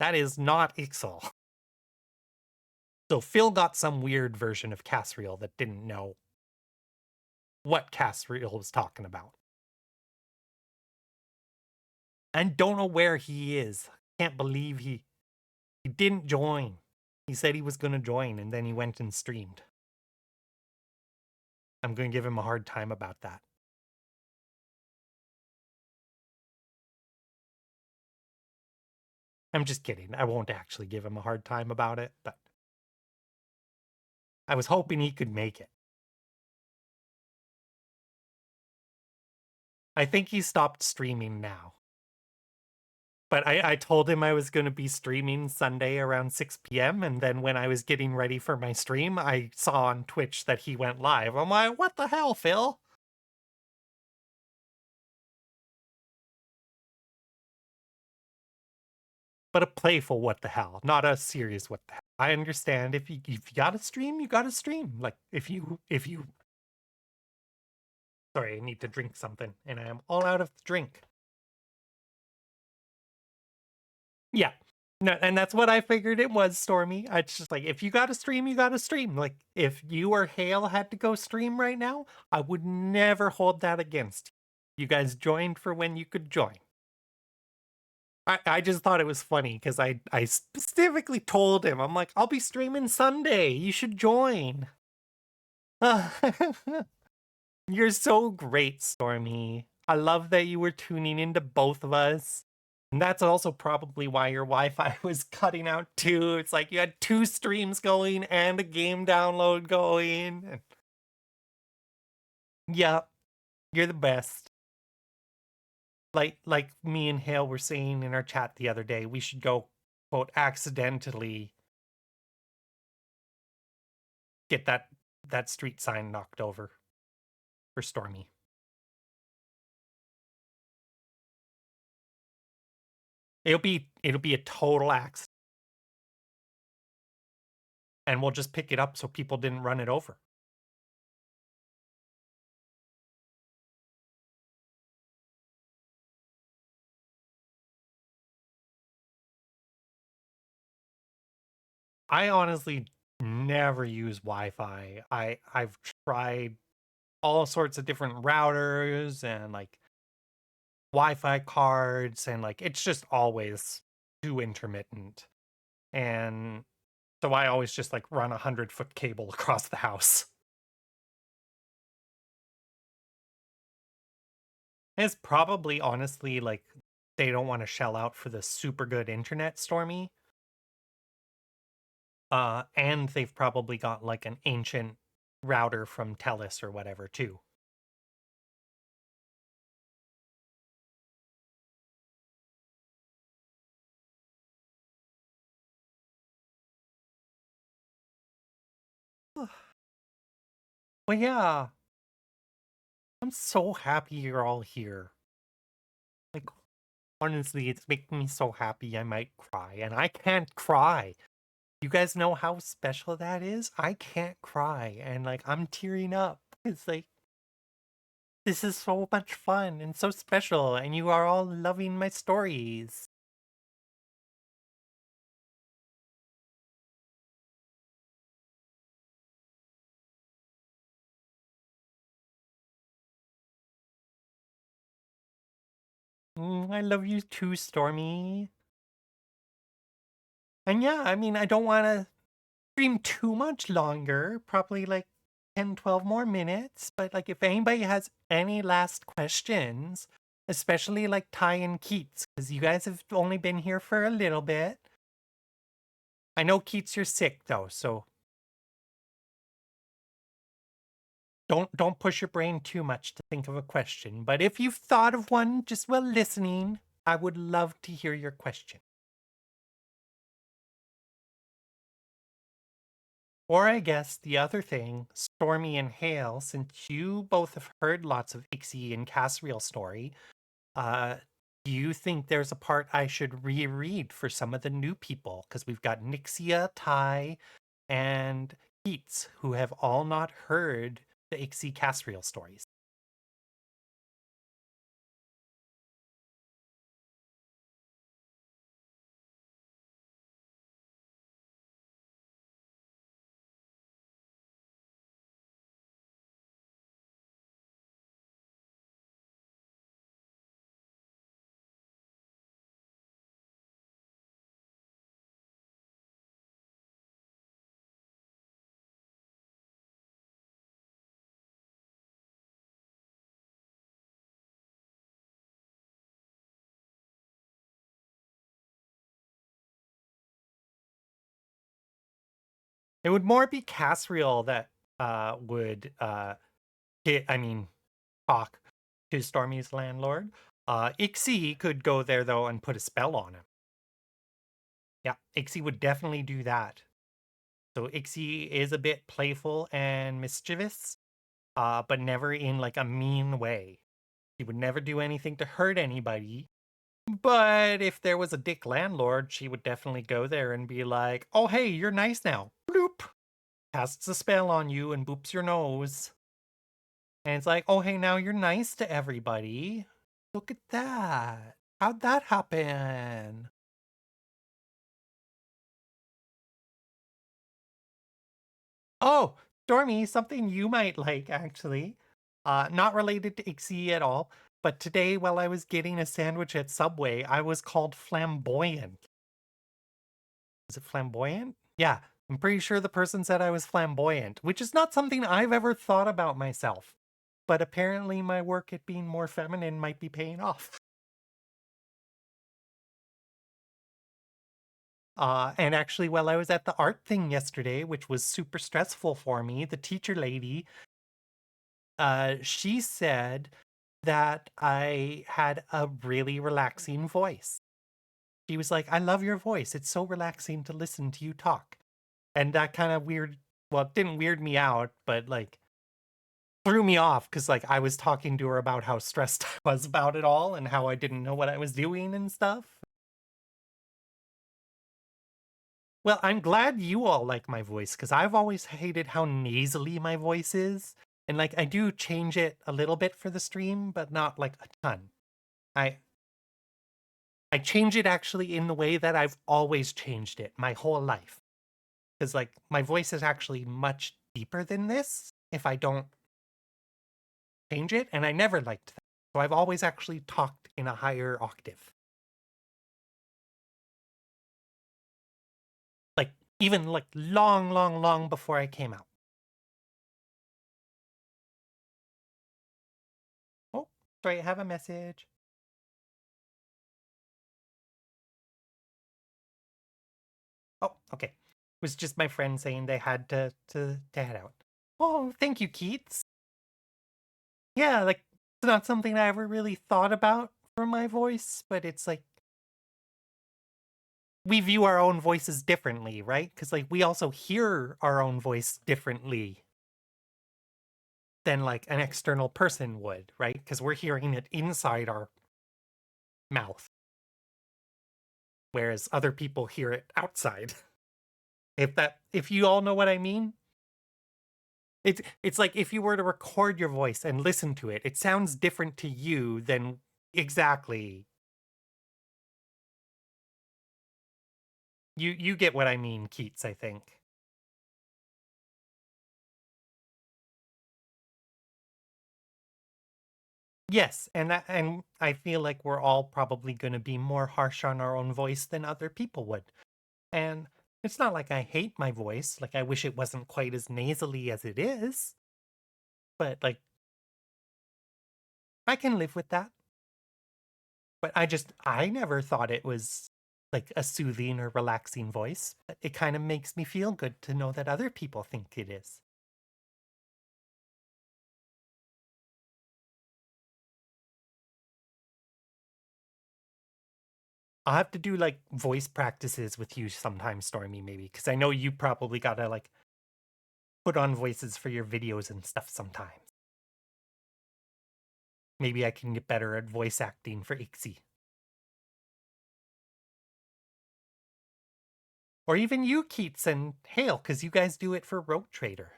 That is not Ixy." So Phil got some weird version of Cassriel that didn't know what Cassriel was talking about. and don't know where he is. Can't believe he didn't join. He said he was going to join, and then he went and streamed. I'm going to give him a hard time about that. I'm just kidding. I won't actually give him a hard time about it, but I was hoping he could make it. I think he stopped streaming now. But I told him I was going to be streaming Sunday around 6 p.m. And then when I was getting ready for my stream, I saw on Twitch that he went live. I'm like, what the hell, Phil? But a playful what the hell, not a serious what the hell. I understand if you gotta stream, you gotta stream. Like if you sorry, I need to drink something and I am all out of the drink. Yeah. No, and that's what I figured it was, Stormy. It's just like if you gotta stream, you gotta stream. Like if you or Hale had to go stream right now, I would never hold that against you. You guys joined for when you could join. I just thought it was funny because I specifically told him, I'm like, I'll be streaming Sunday. You should join. You're so great, Stormy. I love that you were tuning into both of us. And that's also probably why your Wi-Fi was cutting out too. It's like you had two streams going and a game download going. Yeah, you're the best. Like me and Hale were saying in our chat the other day, we should go, quote, accidentally get that street sign knocked over for Stormy. It'll be a total accident. And we'll just pick it up so people didn't run it over. I honestly never use Wi-Fi. I've tried all sorts of different routers and like Wi-Fi cards and like it's just always too intermittent. And so I always just like run 100-foot cable across the house. And it's probably honestly like they don't want to shell out for the super good internet, Stormy. And they've probably got like an ancient router from Telus or whatever too. Well, yeah, I'm so happy you're all here. Like, honestly, it's making me so happy I might cry, and I can't cry. You guys know how special that is? I can't cry, and like, I'm tearing up. It's like, this is so much fun and so special, and you are all loving my stories. I love you too, Stormy. And yeah, I mean, I don't want to stream too much longer, probably like 10, 12 more minutes. But like, if anybody has any last questions, especially like Ty and Keats, because you guys have only been here for a little bit. I know Keats, you're sick though, so don't push your brain too much to think of a question. But if you've thought of one just while listening, I would love to hear your question. Or I guess the other thing, Stormy and Hale, since you both have heard lots of Ixy and Cassriel story, uh, do you think there's a part I should reread for some of the new people? Because we've got Nixia, Ty, and Keats, who have all not heard the Ixy Cassriel stories. It would more be Cassriel that would talk to Stormy's landlord. Ixy could go there though and put a spell on him. Yeah, Ixy would definitely do that. So Ixy is a bit playful and mischievous, but never in like a mean way. He would never do anything to hurt anybody. But if there was a dick landlord, she would definitely go there and be like, "Oh hey, you're nice now." Bloop. Casts a spell on you and boops your nose. And it's like, "Oh hey, now you're nice to everybody. Look at that. How'd that happen?" Oh, Stormy, something you might like actually. Not related to Ixie at all, but today while I was getting a sandwich at Subway, I was called flamboyant. Is it flamboyant? Yeah, I'm pretty sure the person said I was flamboyant, which is not something I've ever thought about myself. But apparently my work at being more feminine might be paying off. And actually, while I was at the art thing yesterday, which was super stressful for me, the teacher lady, she said that I had a really relaxing voice. She was like, "I love your voice. It's so relaxing to listen to you talk." And that kind of well, it didn't weird me out, but like threw me off because like I was talking to her about how stressed I was about it all and how I didn't know what I was doing and stuff. Well, I'm glad you all like my voice because I've always hated how nasally my voice is. And like I do change it a little bit for the stream, but not like a ton. I I change it actually in the way that I've always changed it my whole life. Because like my voice is actually much deeper than this if I don't change it, and I never liked that. So I've always actually talked in a higher octave. Like even like long, long, long before I came out. Oh, sorry, I have a message. Oh, okay. It was just my friend saying they had to head out. Oh, thank you, Keats. Yeah, like it's not something I ever really thought about for my voice, but it's like we view our own voices differently, right? Because like we also hear our own voice differently than like an external person would, right? Because we're hearing it inside our mouth, whereas other people hear it outside. If you all know what I mean, it's like if you were to record your voice and listen to it, it sounds different to you than exactly. You get what I mean, Keats, I think. Yes, and I feel like we're all probably going to be more harsh on our own voice than other people would. And it's not like I hate my voice, like I wish it wasn't quite as nasally as it is, but like I can live with that. But I never thought it was like a soothing or relaxing voice. But it kind of makes me feel good to know that other people think it is. I'll have to do like voice practices with you sometime, Stormy, maybe, because I know you probably gotta like put on voices for your videos and stuff sometimes. Maybe I can get better at voice acting for Ixie. Or even you, Keats and Hale, because you guys do it for Road Trader.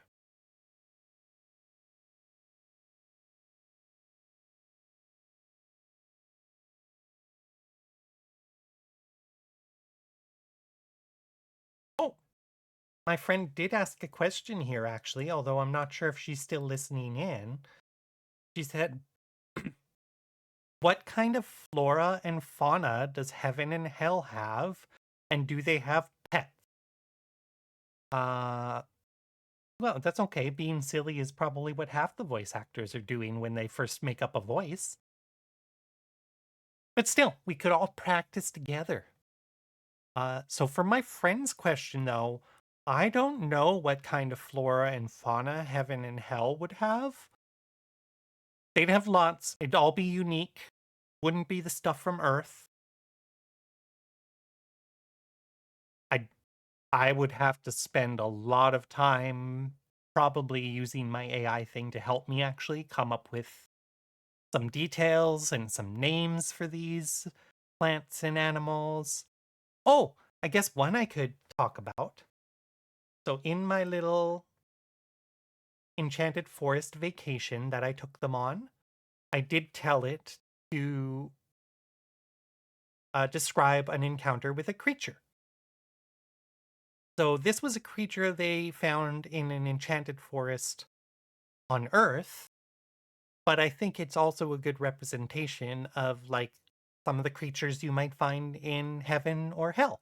Oh, my friend did ask a question here, actually, although I'm not sure if she's still listening in. She said, "What kind of flora and fauna does heaven and hell have? And do they have pets?" Uh, well, that's okay. Being silly is probably what half the voice actors are doing when they first make up a voice. But still, we could all practice together. So for my friend's question, though, I don't know what kind of flora and fauna heaven and hell would have. They'd have lots. It'd all be unique. Wouldn't be the stuff from Earth. I I would have to spend a lot of time probably using my AI thing to help me actually come up with some details and some names for these plants and animals. Oh, I guess one I could talk about. So in my little enchanted forest vacation that I took them on, I did tell it to describe an encounter with a creature. So this was a creature they found in an enchanted forest on Earth, but I think it's also a good representation of like some of the creatures you might find in heaven or hell.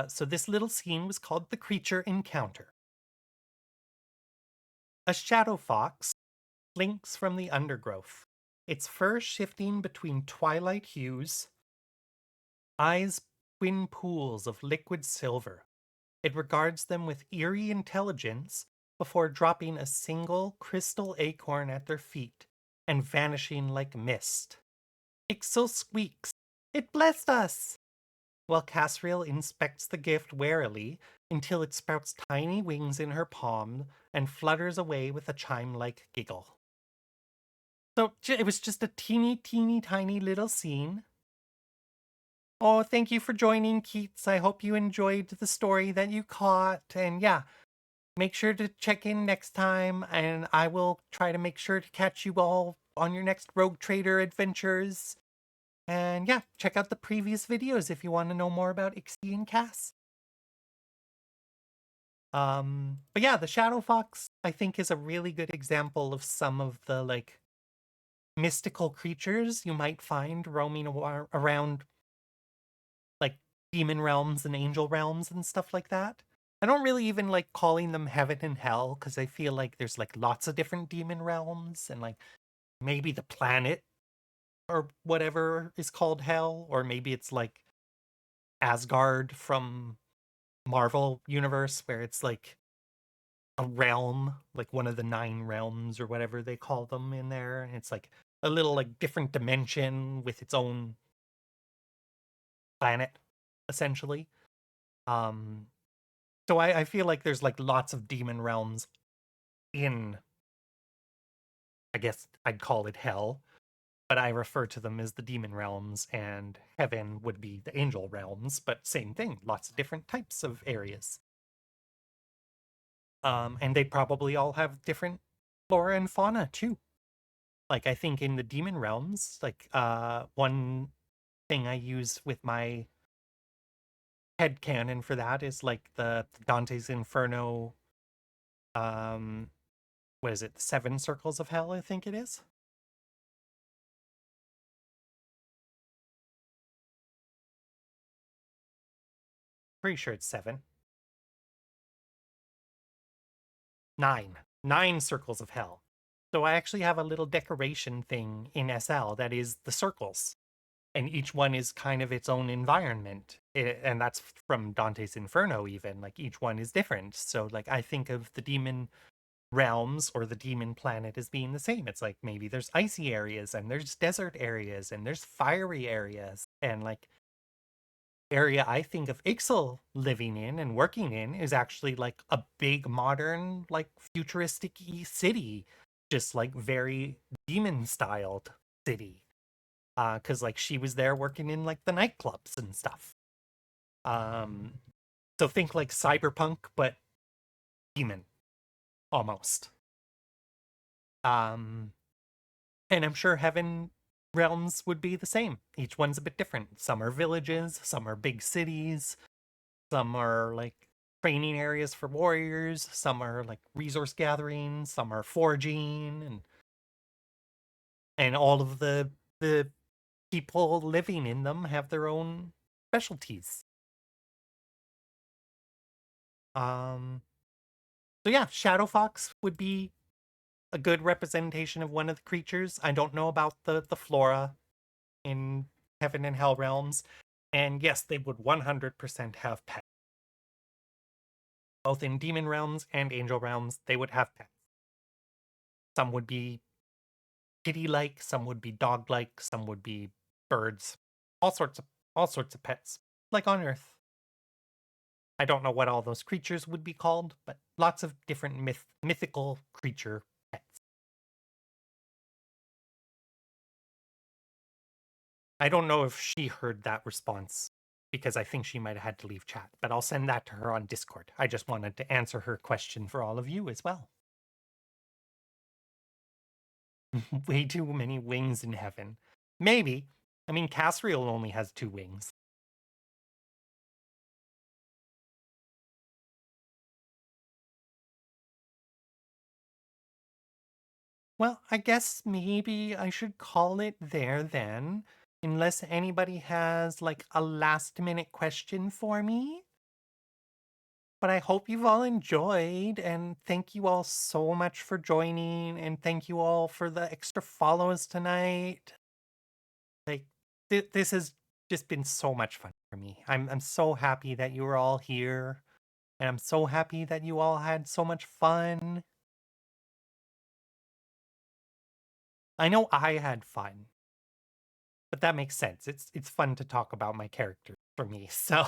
So this little scene was called the Creature Encounter. A shadow fox slinks from the undergrowth, its fur shifting between twilight hues, eyes twin pools of liquid silver. It regards them with eerie intelligence before dropping a single crystal acorn at their feet and vanishing like mist. Ixy squeaks, "It blessed us!" while Cassriel inspects the gift warily until it sprouts tiny wings in her palm and flutters away with a chime-like giggle. So it was just a teeny tiny little scene. Oh, thank you for joining, Keats. I hope you enjoyed the story that you caught. And yeah, make sure to check in next time, and I will try to make sure to catch you all on your next Rogue Trader adventures. And yeah, check out the previous videos if you want to know more about Ixy and Cass. But yeah, the Shadow Fox, I think, is a really good example of some of the like mystical creatures you might find roaming around like demon realms and angel realms and stuff like that. I don't really even like calling them heaven and hell because I feel like there's like lots of different demon realms and like maybe the planet or whatever is called hell, or maybe it's like Asgard from Marvel universe where it's like a realm, like one of the 9 realms or whatever they call them in there, and it's like a little like different dimension with its own planet essentially. Um so I feel like there's like lots of demon realms in, I guess I'd call it hell, but I refer to them as the demon realms, and heaven would be the angel realms, but same thing, lots of different types of areas. And they probably all have different flora and fauna too. Like I think in the demon realms, like one thing I use with my head canon for that is like the Dante's Inferno, um what is it, the 7 circles of hell, I think it is. Pretty sure it's 7. 9 circles of hell. So I actually have a little decoration thing in SL that is the circles, and each one is kind of its own environment. And that's from Dante's Inferno even. Like each one is different. So like I think of the demon realms or the demon planet as being the same. It's like maybe there's icy areas and there's desert areas and there's fiery areas, and like area I think of Ixal living in and working in is actually like a big modern, like futuristic city, just like very demon styled city. Cause like she was there working in like the nightclubs and stuff. Um, so think like cyberpunk, but demon almost. Um, and I'm sure heaven realms would be the same. Each one's a bit different. Some are villages, some are big cities, some are like training areas for warriors, some are like resource gathering, some are foraging, and all of the people living in them have their own specialties. Um so yeah, Shadow Fox would be a good representation of one of the creatures. I don't know about the flora in heaven and hell realms. And yes, they would 100% have pets. both in demon realms and angel realms, they would have pets. Some would be kitty-like, some would be dog-like, some would be birds. All sorts of pets, like on Earth. I don't know what all those creatures would be called, but lots of different mythical creature pets. I don't know if she heard that response because I think she might have had to leave chat, but I'll send that to her on Discord. I just wanted to answer her question for all of you as well. Way too many wings in heaven. Maybe. I mean, Cassriel only has 2 wings. Well, I guess maybe I should call it there then, unless anybody has like a last minute question for me. But I hope you've all enjoyed, and thank you all so much for joining, and thank you all for the extra follows tonight. Like, this has just been so much fun for me. I'm so happy that you were all here, and I'm so happy that you all had so much fun. I know I had fun, but that makes sense. It's fun to talk about my characters for me. So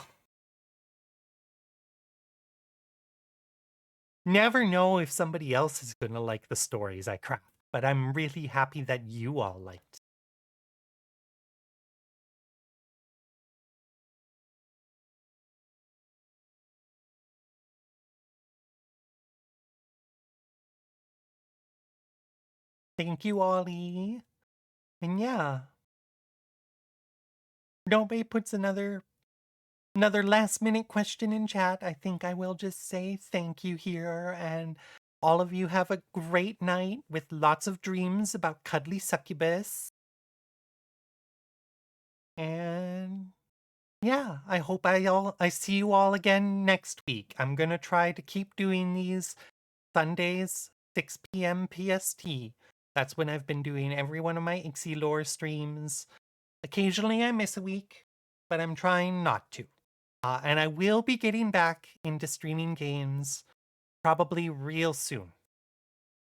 never know if somebody else is gonna like the stories I craft, but I'm really happy that you all liked. Thank you, Ollie. And yeah, nobody puts another last minute question in chat. I think I will just say thank you here, and all of you have a great night with lots of dreams about cuddly succubus. And yeah, I hope I see you all again next week. I'm gonna try to keep doing these Sundays, 6 p.m. PST. That's when I've been doing every one of my Ixy lore streams. Occasionally I miss a week, but I'm trying not to. And I will be getting back into streaming games probably real soon.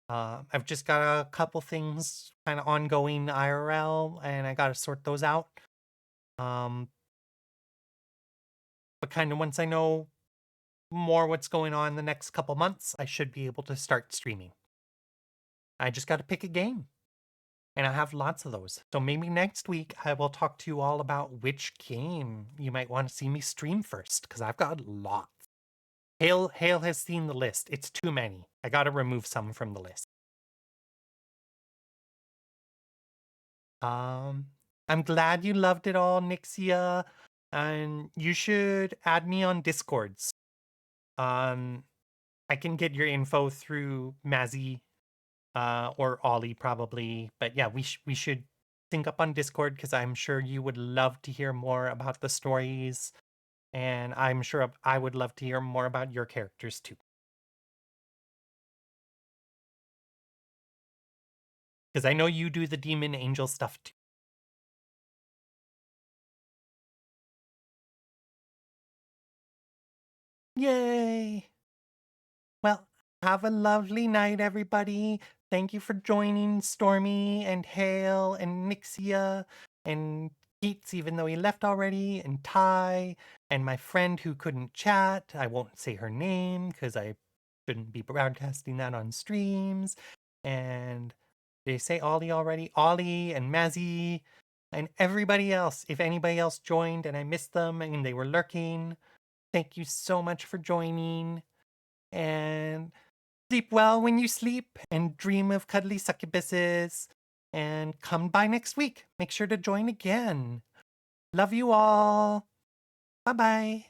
I've just got a couple things kind of ongoing IRL, and I got to sort those out. But kind of once I know more what's going on the next couple months, I should be able to start streaming. I just got to pick a game. And I have lots of those. So maybe next week I will talk to you all about which game you might want to see me stream first, because I've got lots. Hale has seen the list. It's too many. I got to remove some from the list. I'm glad you loved it all, Nixia, and you should add me on Discords. I can get your info through Mazzy, or Ollie probably, but yeah, we should sync up on Discord because I'm sure you would love to hear more about the stories, and I'm sure I would love to hear more about your characters too. Because I know you do the demon angel stuff too. Yay! Well, have a lovely night, everybody. Thank you for joining Stormy and Hale and Nixia and Keats, even though he left already, and Ty, and my friend who couldn't chat. I won't say her name because I shouldn't be broadcasting that on streams. And did I say Ollie already? Ollie and Mazzy and everybody else. If anybody else joined and I missed them and they were lurking, thank you so much for joining. And sleep well when you sleep and dream of cuddly succubuses. And come by next week. Make sure to join again. Love you all. Bye bye.